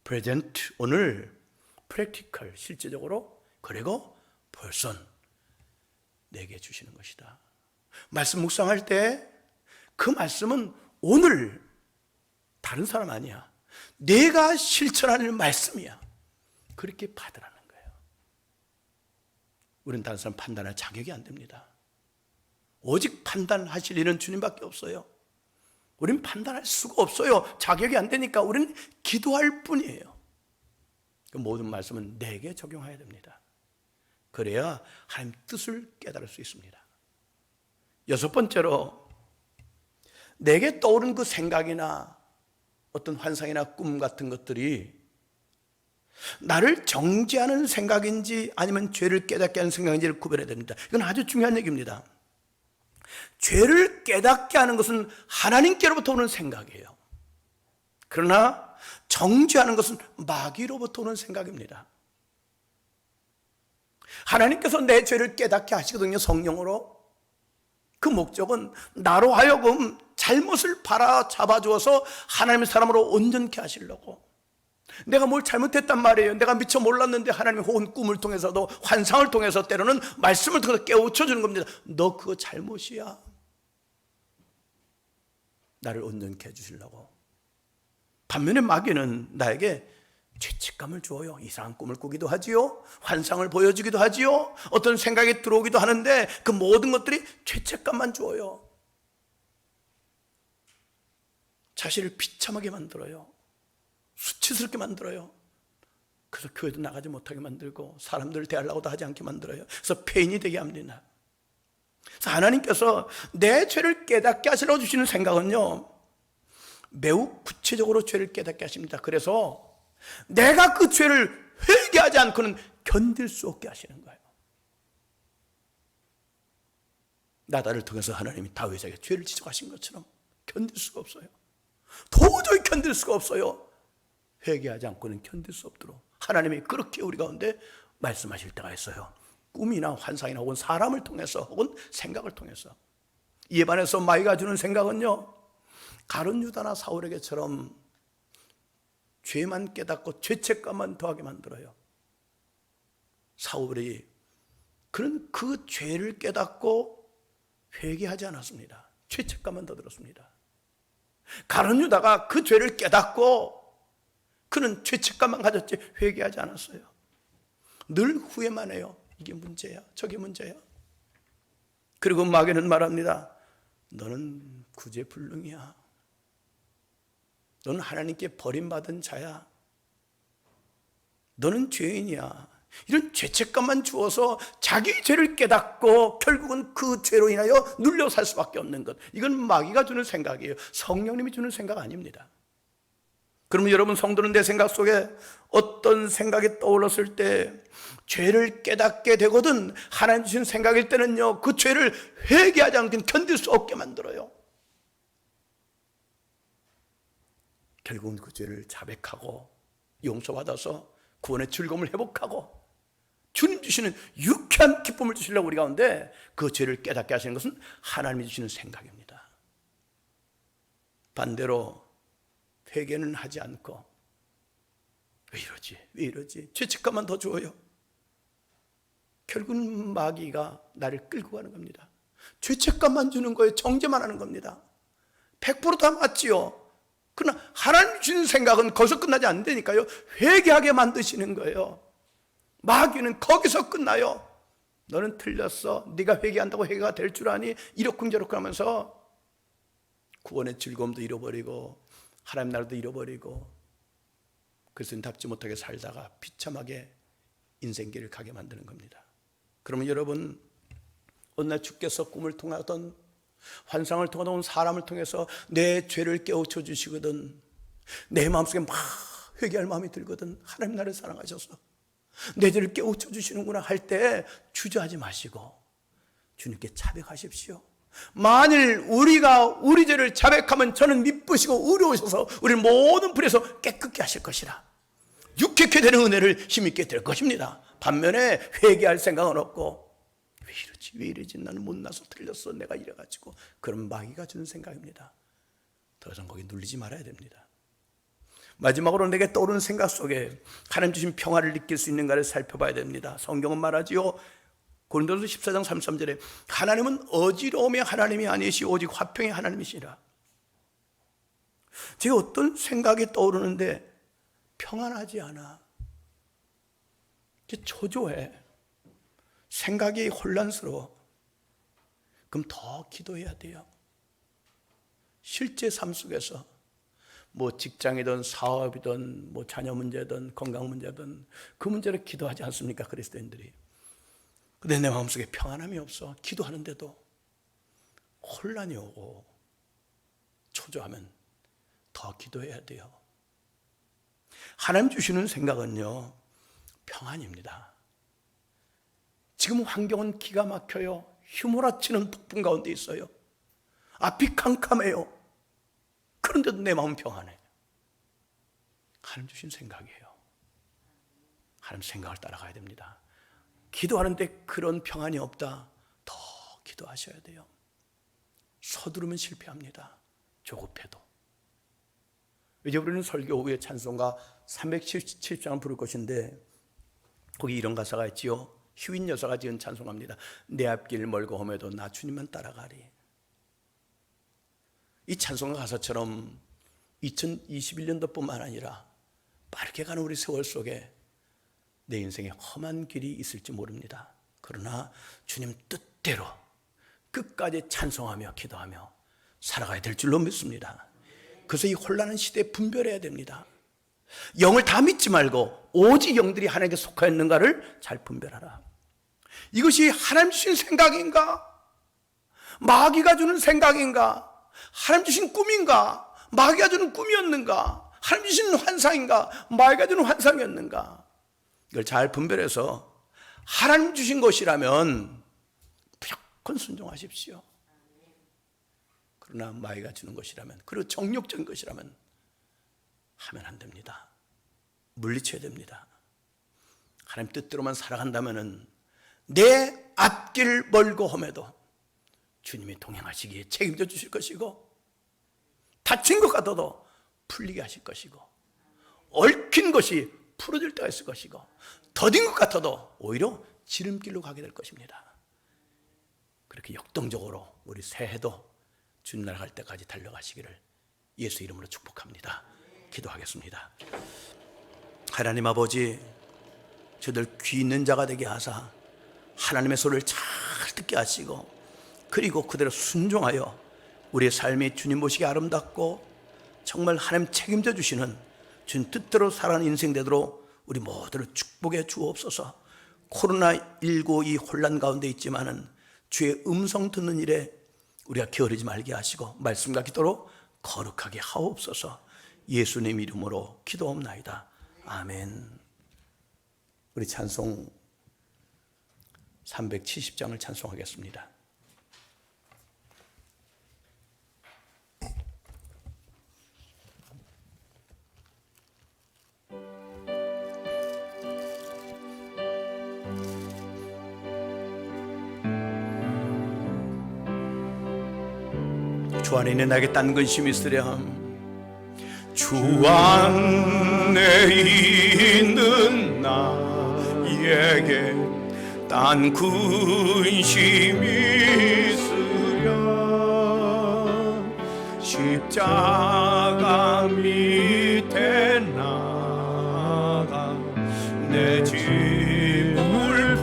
프레젠트, 오늘, 프랙티컬, 실제적으로, 그리고 벌선, 내게 주시는 것이다. 말씀 묵상할 때 그 말씀은 오늘 다른 사람 아니야. 내가 실천하는 말씀이야. 그렇게 받으라는 거예요. 우리는 다른 사람 판단할 자격이 안 됩니다. 오직 판단하실 일은 주님밖에 없어요. 우리는 판단할 수가 없어요. 자격이 안 되니까 우리는 기도할 뿐이에요. 그 모든 말씀은 내게 적용해야 됩니다. 그래야 하나님 뜻을 깨달을 수 있습니다. 6번째로, 내게 떠오른 그 생각이나 어떤 환상이나 꿈 같은 것들이 나를 정죄하는 생각인지 아니면 죄를 깨닫게 하는 생각인지를 구별해야 됩니다. 이건 아주 중요한 얘기입니다. 죄를 깨닫게 하는 것은 하나님께로부터 오는 생각이에요. 그러나 정죄하는 것은 마귀로부터 오는 생각입니다. 하나님께서 내 죄를 깨닫게 하시거든요, 성령으로. 그 목적은 나로 하여금 잘못을 바라잡아 주어서 하나님의 사람으로 온전케 하시려고. 내가 뭘 잘못했단 말이에요. 내가 미처 몰랐는데 하나님이 혹은 꿈을 통해서도, 환상을 통해서, 때로는 말씀을 통해서 깨우쳐 주는 겁니다. 너 그거 잘못이야. 나를 온전케 해주시려고. 반면에 마귀는 나에게 죄책감을 주어요. 이상한 꿈을 꾸기도 하지요, 환상을 보여주기도 하지요, 어떤 생각이 들어오기도 하는데 그 모든 것들이 죄책감만 주어요. 자신을 비참하게 만들어요. 수치스럽게 만들어요. 그래서 교회도 나가지 못하게 만들고 사람들을 대하려고도 하지 않게 만들어요. 그래서 폐인이 되게 합니다. 그래서 하나님께서 내 죄를 깨닫게 하시려고 주시는 생각은요, 매우 구체적으로 죄를 깨닫게 하십니다. 그래서 내가 그 죄를 회개하지 않고는 견딜 수 없게 하시는 거예요. 나다를 통해서 하나님이 다윗에게 죄를 지적하신 것처럼 견딜 수가 없어요. 도저히 견딜 수가 없어요. 회개하지 않고는 견딜 수 없도록 하나님이 그렇게 우리 가운데 말씀하실 때가 있어요. 꿈이나 환상이나 혹은 사람을 통해서 혹은 생각을 통해서. 이에 반해서 마귀가 주는 생각은요, 가룟 유다나 사울에게처럼 죄만 깨닫고 죄책감만 더하게 만들어요. 사울이 그런 그 죄를 깨닫고 회개하지 않았습니다. 죄책감만 더 들었습니다. 가룟 유다가 그 죄를 깨닫고 그는 죄책감만 가졌지 회개하지 않았어요. 늘 후회만 해요. 이게 문제야, 저게 문제야. 그리고 마귀는 말합니다. 너는 구제불능이야. 너는 하나님께 버림받은 자야. 너는 죄인이야. 이런 죄책감만 주어서 자기 죄를 깨닫고 결국은 그 죄로 인하여 눌려 살 수밖에 없는 것. 이건 마귀가 주는 생각이에요. 성령님이 주는 생각 아닙니다. 그러면 여러분 성도는 내 생각 속에 어떤 생각이 떠올랐을 때 죄를 깨닫게 되거든 하나님 주신 생각일 때는요, 그 죄를 회개하지 않고는 견딜 수 없게 만들어요. 결국은 그 죄를 자백하고 용서받아서 구원의 즐거움을 회복하고 주님 주시는 유쾌한 기쁨을 주시려고 우리 가운데 그 죄를 깨닫게 하시는 것은 하나님이 주시는 생각입니다. 반대로 회개는 하지 않고 왜 이러지 죄책감만 더 줘요. 결국은 마귀가 나를 끌고 가는 겁니다. 죄책감만 주는 거예요. 정죄만 하는 겁니다. 100% 다 맞지요. 그러나 하나님 주신 생각은 거기서 끝나지 않는다니까요. 회개하게 만드시는 거예요. 마귀는 거기서 끝나요. 너는 틀렸어. 네가 회개한다고 회개가 될 줄 아니? 이러쿵저러쿵 하면서 구원의 즐거움도 잃어버리고 하나님 나라도 잃어버리고 그래서 답지 못하게 살다가 비참하게 인생길을 가게 만드는 겁니다. 그러면 여러분, 어느 날 주께서 꿈을 통하던 환상을 통하던 사람을 통해서 내 죄를 깨우쳐 주시거든, 내 마음속에 막 회개할 마음이 들거든, 하나님 나를 사랑하셔서 내 죄를 깨우쳐 주시는구나 할 때 주저하지 마시고 주님께 자백하십시오. 만일 우리가 우리 죄를 자백하면 저는 미쁘시고 의로우셔서 우리를 모든 불에서 깨끗게 하실 것이라, 유쾌케 되는 은혜를 힘있게 될 것입니다. 반면에 회개할 생각은 없고 왜 이러지 나는 못나서 틀렸어 내가 이래가지고, 그런 마귀가 주는 생각입니다. 더 이상 거기 눌리지 말아야 됩니다. 마지막으로 내게 떠오르는 생각 속에 하나님 주신 평화를 느낄 수 있는가를 살펴봐야 됩니다. 성경은 말하지요, 고린도서 14장 33절에 하나님은 어지러움의 하나님이 아니시 오직 화평의 하나님이시라. 제가 어떤 생각이 떠오르는데 평안하지 않아, 초조해, 생각이 혼란스러워. 그럼 더 기도해야 돼요. 실제 삶 속에서 뭐 직장이든 사업이든 뭐 자녀 문제든 건강 문제든 그 문제를 기도하지 않습니까, 그리스도인들이? 근데 내 마음속에 평안함이 없어. 기도하는데도 혼란이 오고 초조하면 더 기도해야 돼요. 하나님 주시는 생각은요, 평안입니다. 지금 환경은 기가 막혀요. 휘몰아치는 폭풍 가운데 있어요. 앞이 캄캄해요. 그런데도 내 마음은 평안해. 하나님 주신 생각이에요. 하나님 생각을 따라가야 됩니다. 기도하는데 그런 평안이 없다, 더 기도하셔야 돼요. 서두르면 실패합니다. 조급해도. 이제 우리는 설교 후에 찬송가 377장을 부를 것인데 거기 이런 가사가 있지요. 휴인 여사가 지은 찬송합니다. 내 앞길 멀고 험해도 나 주님만 따라가리. 이 찬송가 가사처럼 2021년도뿐만 아니라 빠르게 가는 우리 세월 속에 내 인생에 험한 길이 있을지 모릅니다. 그러나 주님 뜻대로 끝까지 찬송하며 기도하며 살아가야 될 줄로 믿습니다. 그래서 이 혼란한 시대에 분별해야 됩니다. 영을 다 믿지 말고 오직 영들이 하나님께 속하였는가를 잘 분별하라. 이것이 하나님 주신 생각인가? 마귀가 주는 생각인가? 하나님 주신 꿈인가? 마귀가 주는 꿈이었는가? 하나님 주신 환상인가? 마귀가 주는 환상이었는가? 이걸 잘 분별해서 하나님 주신 것이라면 무조건 순종하십시오. 그러나 마귀가 주는 것이라면, 그리고 정욕적인 것이라면 하면 안 됩니다. 물리쳐야 됩니다. 하나님 뜻대로만 살아간다면 내 앞길 멀고 험해도 주님이 동행하시기에 책임져 주실 것이고, 다친 것 같아도 풀리게 하실 것이고, 얽힌 것이 풀어질 때가 있을 것이고, 더딘 것 같아도 오히려 지름길로 가게 될 것입니다. 그렇게 역동적으로 우리 새해도 주님 나라 갈 때까지 달려가시기를 예수 이름으로 축복합니다. 기도하겠습니다. 하나님 아버지, 저들 귀 있는 자가 되게 하사 하나님의 소리를 잘 듣게 하시고, 그리고 그대로 순종하여 우리의 삶이 주님 보시기에 아름답고 정말 하나님 책임져 주시는 주님 뜻대로 살아가는 인생 되도록 우리 모두를 축복해 주옵소서. 코로나19 이 혼란 가운데 있지만은 주의 음성 듣는 일에 우리가 게으르지 말게 하시고 말씀과 기도로 거룩하게 하옵소서. 예수님 이름으로 기도옵나이다. 아멘. 우리 찬송 370장을 찬송하겠습니다. 주 안에 있는 나에게 딴 근심이 있으렴. 주 안에 있는 나에게 딴 근심이 있으랴. 십자가 밑에 나가 내 짐을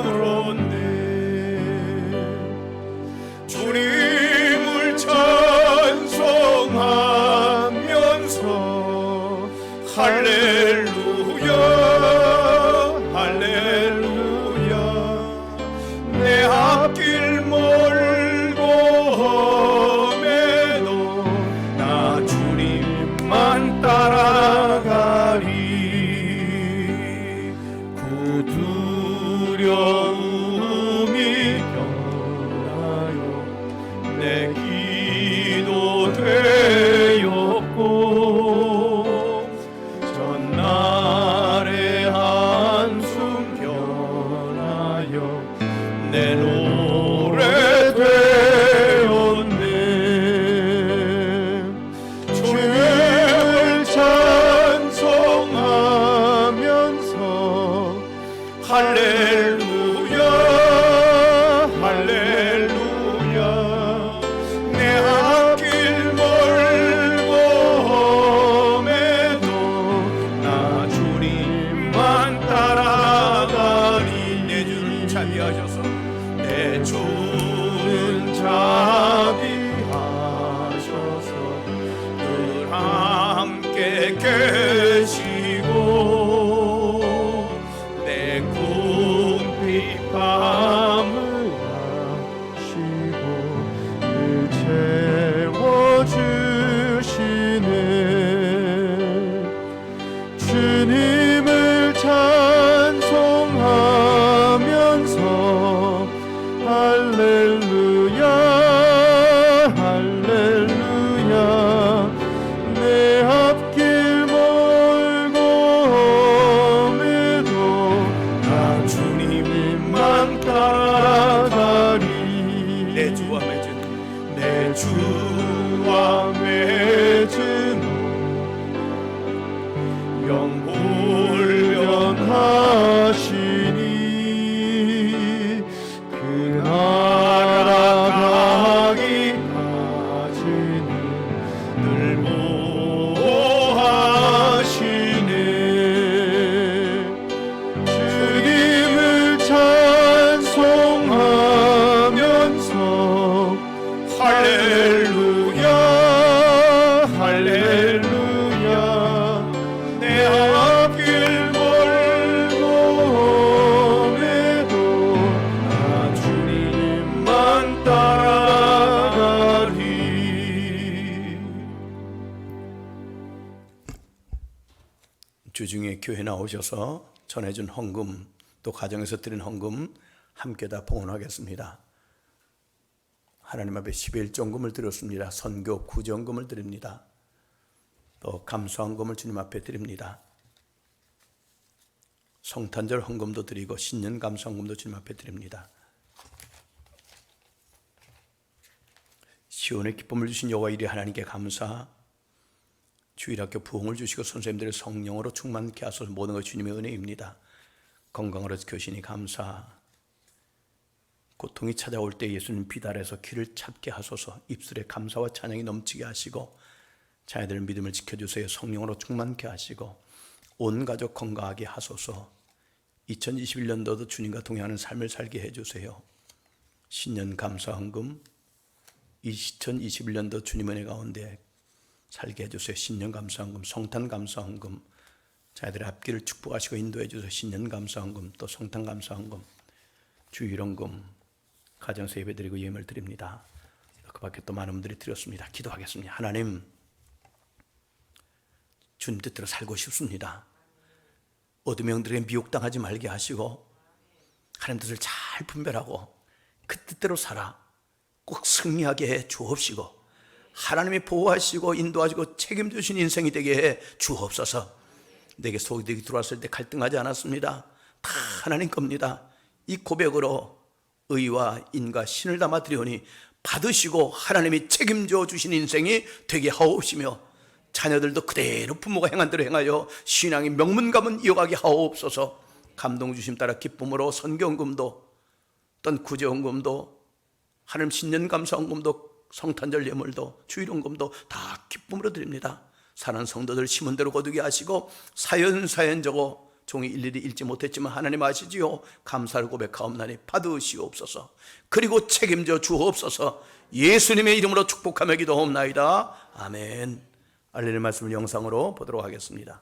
풀었네. 주님을 찬송하면서 할렐루야 주와 맺은 영불변하시니 그 나라 가기까지는 늘 보호하시네. 주님을 찬송하면서 할렐루야 할렐루야 내 앞길 멀고 험해도 나 주님만 따라가리. 주중에 교회 나오셔서 전해준 헌금, 또 가정에서 드린 헌금 함께 다 봉헌하겠습니다. 하나님 앞에 11종금을 드렸습니다. 선교 구정금을 드립니다. 또 감사헌금을 주님 앞에 드립니다. 성탄절 헌금도 드리고 신년 감사헌금도 주님 앞에 드립니다. 시온의 기쁨을 주신 여호와 이레 하나님께 감사, 주일학교 부흥을 주시고 선생님들의 성령으로 충만케 하소서. 모든 것이 주님의 은혜입니다. 건강으로 교신이 감사, 고통이 찾아올 때 예수님 빛 아래서 길을 찾게 하소서. 입술에 감사와 찬양이 넘치게 하시고 자녀들 믿음을 지켜주세요. 성령으로 충만케 하시고 온 가족 건강하게 하소서. 2021년도도 주님과 동행하는 삶을 살게 해주세요. 신년 감사헌금, 2021년도 주님 은혜 가운데 살게 해주세요. 신년 감사헌금, 성탄 감사헌금, 자녀들의 앞길을 축복하시고 인도해 주세요. 신년 감사헌금, 또 성탄 감사헌금, 주일헌금, 가정에서 예배드리고 예물을 드립니다. 그 밖에 또 많은 분들이 드렸습니다. 기도하겠습니다. 하나님, 주님 뜻대로 살고 싶습니다. 어둠의 영들에게 미혹당하지 말게 하시고 하나님 뜻을 잘 분별하고 그 뜻대로 살아 꼭 승리하게 해 주옵시고, 하나님이 보호하시고 인도하시고 책임져 주신 인생이 되게 해 주옵소서. 내게 소득이 들어왔을 때 갈등하지 않았습니다. 다 하나님 겁니다. 이 고백으로 의와 인과 신을 담아 드리오니 받으시고 하나님이 책임져 주신 인생이 되게 하옵시며, 자녀들도 그대로 부모가 행한 대로 행하여 신앙의 명문가문 이어가게 하옵소서. 감동 주심 따라 기쁨으로 선경금도, 어떤 구제헌금도, 하나님 신년 감사헌금도, 성탄절 예물도, 주일헌금도 다 기쁨으로 드립니다. 사는 성도들 심은 대로 거두게 하시고 사연 적어 종이 일일이 읽지 못했지만 하나님 아시지요. 감사를 고백하옵나니 받으시옵소서. 그리고 책임져 주옵소서. 예수님의 이름으로 축복하며 기도하옵나이다. 아멘. 알리는 말씀을 영상으로 보도록 하겠습니다.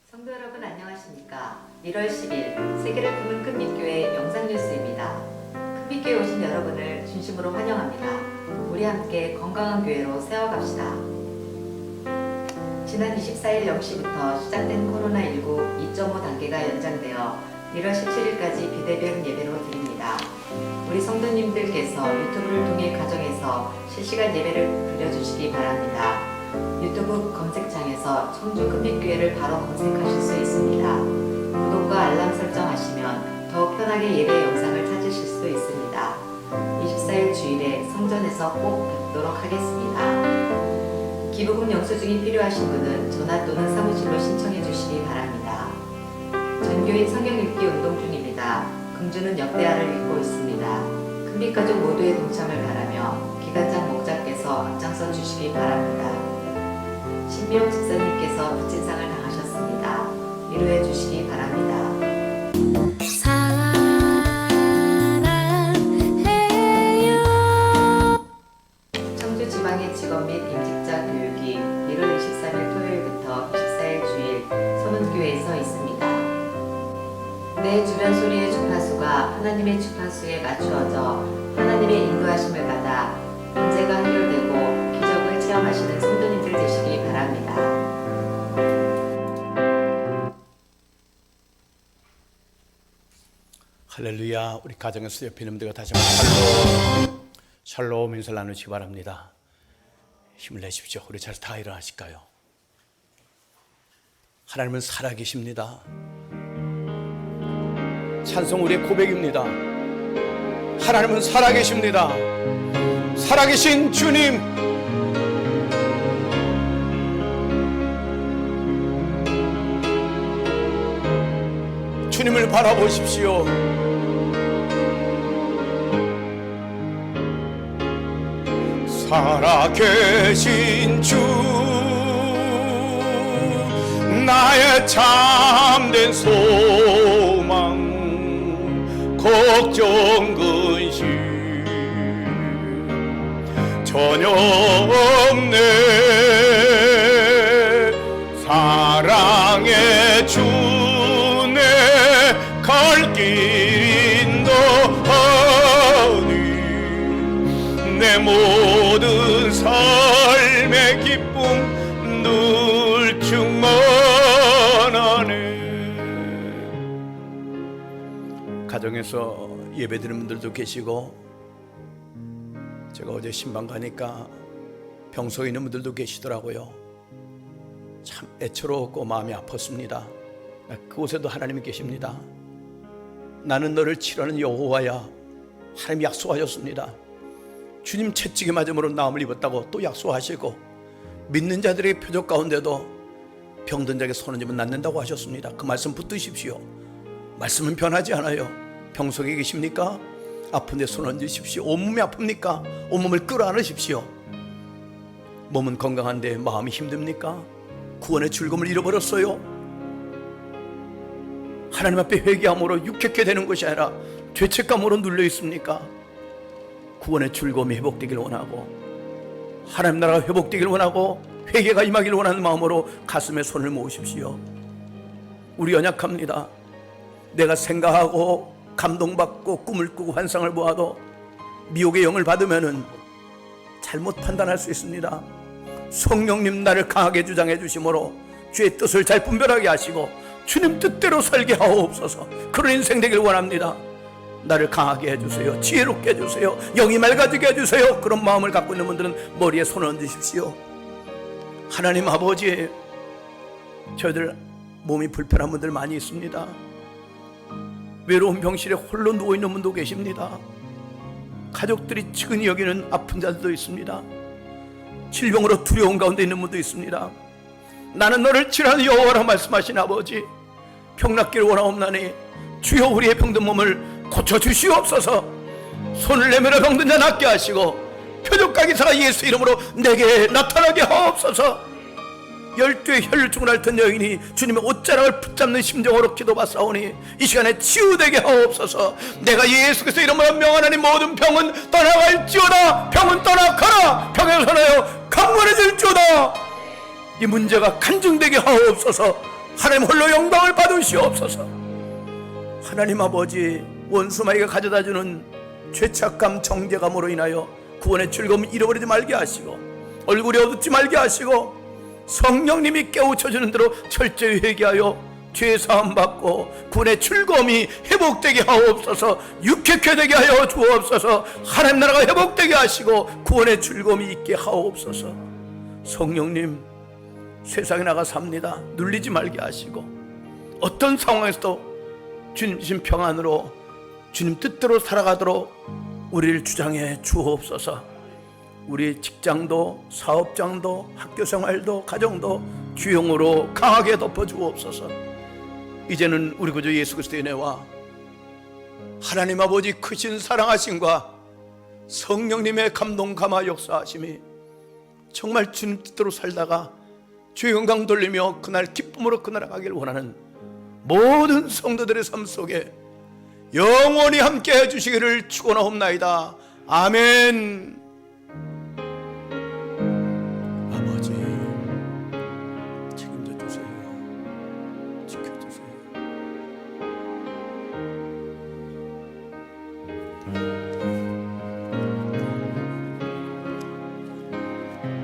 성도 여러분 안녕하십니까? 1월 10일 세계를 품은 큰빛교회 영상뉴스입니다. 큰빛교회 오신 여러분을 진심으로 환영합니다. 우리 함께 건강한 교회로 세워갑시다. 지난 24일 0시부터 시작된 코로나19 2.5 단계가 연장되어 1월 17일까지 비대면 예배로 드립니다. 우리 성도님들께서 유튜브를 통해 가정에서 실시간 예배를 들려주시기 바랍니다. 유튜브 검색창에서 청주 큰빛교회를 바로 검색하실 수 있습니다. 구독과 알람 설정하시면 더욱 편하게 예배 영상을 찾으실 수 있습니다. 24일 주일에 성전에서 꼭 뵙도록 하겠습니다. 기부금 영수증이 필요하신 분은 전화 또는 사무실로 신청해 주시기 바랍니다. 전교인 성경 읽기 운동 중입니다. 금주는 역대하를 읽고 있습니다. 큰빛가족 모두의 동참을 바라며 기관장 목자께서 앞장서 주시기 바랍니다. 신비용 집사님께서 부친상을 당하셨습니다. 위로해 주시기 바랍니다. 청주 지방의 직업 및 임직자 교육이 1월 23일 토요일부터 24일 주일 서문교회에서 있습니다. 내 주변 소리의 주파수가 하나님의 주파수에 맞추어져 하나님의 인도하심을 받아 문제가 해결되고 기적을 체험하시는 성도님들 되시기 바랍니다. 할렐루야. 우리 가정에서 옆에 있는 분들과 다시 한번 샬롬 인사를 나누시기 바랍니다. 힘을 내십시오. 우리 잘 다 일어나실까요? 하나님은 살아계십니다. 찬송 우리의 고백입니다. 하나님은 살아계십니다. 살아계신 주님, 주님을 바라보십시오. 살아계신 주, 나의 참된 소망, 걱정 근심 전혀 없네. 사랑의 주 내 갈 길 인도하니 내 모든 삶의 기쁨 늘 충만하네. 가정에서 예배드리는 분들도 계시고, 제가 어제 신방 가니까 병석에 있는 분들도 계시더라고요. 참 애처롭고 마음이 아팠습니다. 그곳에도 하나님이 계십니다. 나는 너를 치료하는 여호와야. 하나님이 약속하셨습니다. 주님 채찍에 맞음으로 나음을 입었다고 또 약속하시고, 믿는 자들의 표적 가운데도 병든 자에게 손을 쥐면 낫는다고 하셨습니다. 그 말씀 붙드십시오. 말씀은 변하지 않아요. 병석에 계십니까? 아픈데 손 얹으십시오. 온몸이 아픕니까? 온몸을 끌어안으십시오. 몸은 건강한데 마음이 힘듭니까? 구원의 즐거움을 잃어버렸어요. 하나님 앞에 회개함으로 유쾌케 되는 것이 아니라 죄책감으로 눌려 있습니까? 구원의 즐거움이 회복되길 원하고, 하나님 나라가 회복되길 원하고, 회개가 임하길 원하는 마음으로 가슴에 손을 모으십시오. 우리 연약합니다. 내가 생각하고 감동받고 꿈을 꾸고 환상을 보아도 미혹의 영을 받으면은 잘못 판단할 수 있습니다. 성령님 나를 강하게 주장해 주심으로 주의 뜻을 잘 분별하게 하시고 주님 뜻대로 살게 하옵소서. 그런 인생 되길 원합니다. 나를 강하게 해주세요. 지혜롭게 해주세요. 영이 맑아지게 해주세요. 그런 마음을 갖고 있는 분들은 머리에 손을 얹으십시오. 하나님 아버지, 저희들 몸이 불편한 분들 많이 있습니다. 외로운 병실에 홀로 누워있는 분도 계십니다. 가족들이 측은히 여기는 아픈 자들도 있습니다. 질병으로 두려운 가운데 있는 분도 있습니다. 나는 너를 치료하는 여호와라 말씀하신 아버지, 병낫기를 원하옵나니 주여 우리의 병든 몸을 고쳐주시옵소서. 손을 내밀어 병든 자 낫게 하시고 표적과 기사가 예수 이름으로 내게 나타나게 하옵소서. 12의 혈류증을 앓던 여인이 주님의 옷자락을 붙잡는 심정으로 기도받사오니 이 시간에 치유되게 하옵소서. 내가 예수 그리스도 이름으로 명하노니 모든 병은 떠나갈지어다. 병은 떠나가라. 병에서 나여 강건해질지어다. 이 문제가 간증되게 하옵소서. 하나님 홀로 영광을 받으시옵소서. 하나님 아버지, 원수마귀가 가져다주는 죄책감, 정죄감으로 인하여 구원의 즐거움을 잃어버리지 말게 하시고, 얼굴이 어둡지 말게 하시고, 성령님이 깨우쳐주는 대로 철저히 회개하여 죄사함 받고 구원의 즐거움이 회복되게 하옵소서. 유쾌케 되게 하여 주옵소서. 하나님 나라가 회복되게 하시고 구원의 즐거움이 있게 하옵소서. 성령님, 세상에 나가 삽니다. 눌리지 말게 하시고 어떤 상황에서도 주님 주신 평안으로 주님 뜻대로 살아가도록 우리를 주장해 주옵소서. 우리 직장도 사업장도 학교생활도 가정도 주영으로 강하게 덮어주옵소서. 이제는 우리 구주 예수 그리스도의 은혜와 하나님 아버지 크신 사랑하심과 성령님의 감동 감화 역사하심이 정말 주님 뜻대로 살다가 주의 영광 돌리며 그날 기쁨으로 그날 가기를 원하는 모든 성도들의 삶 속에 영원히 함께 해주시기를 축원하옵나이다. 아멘.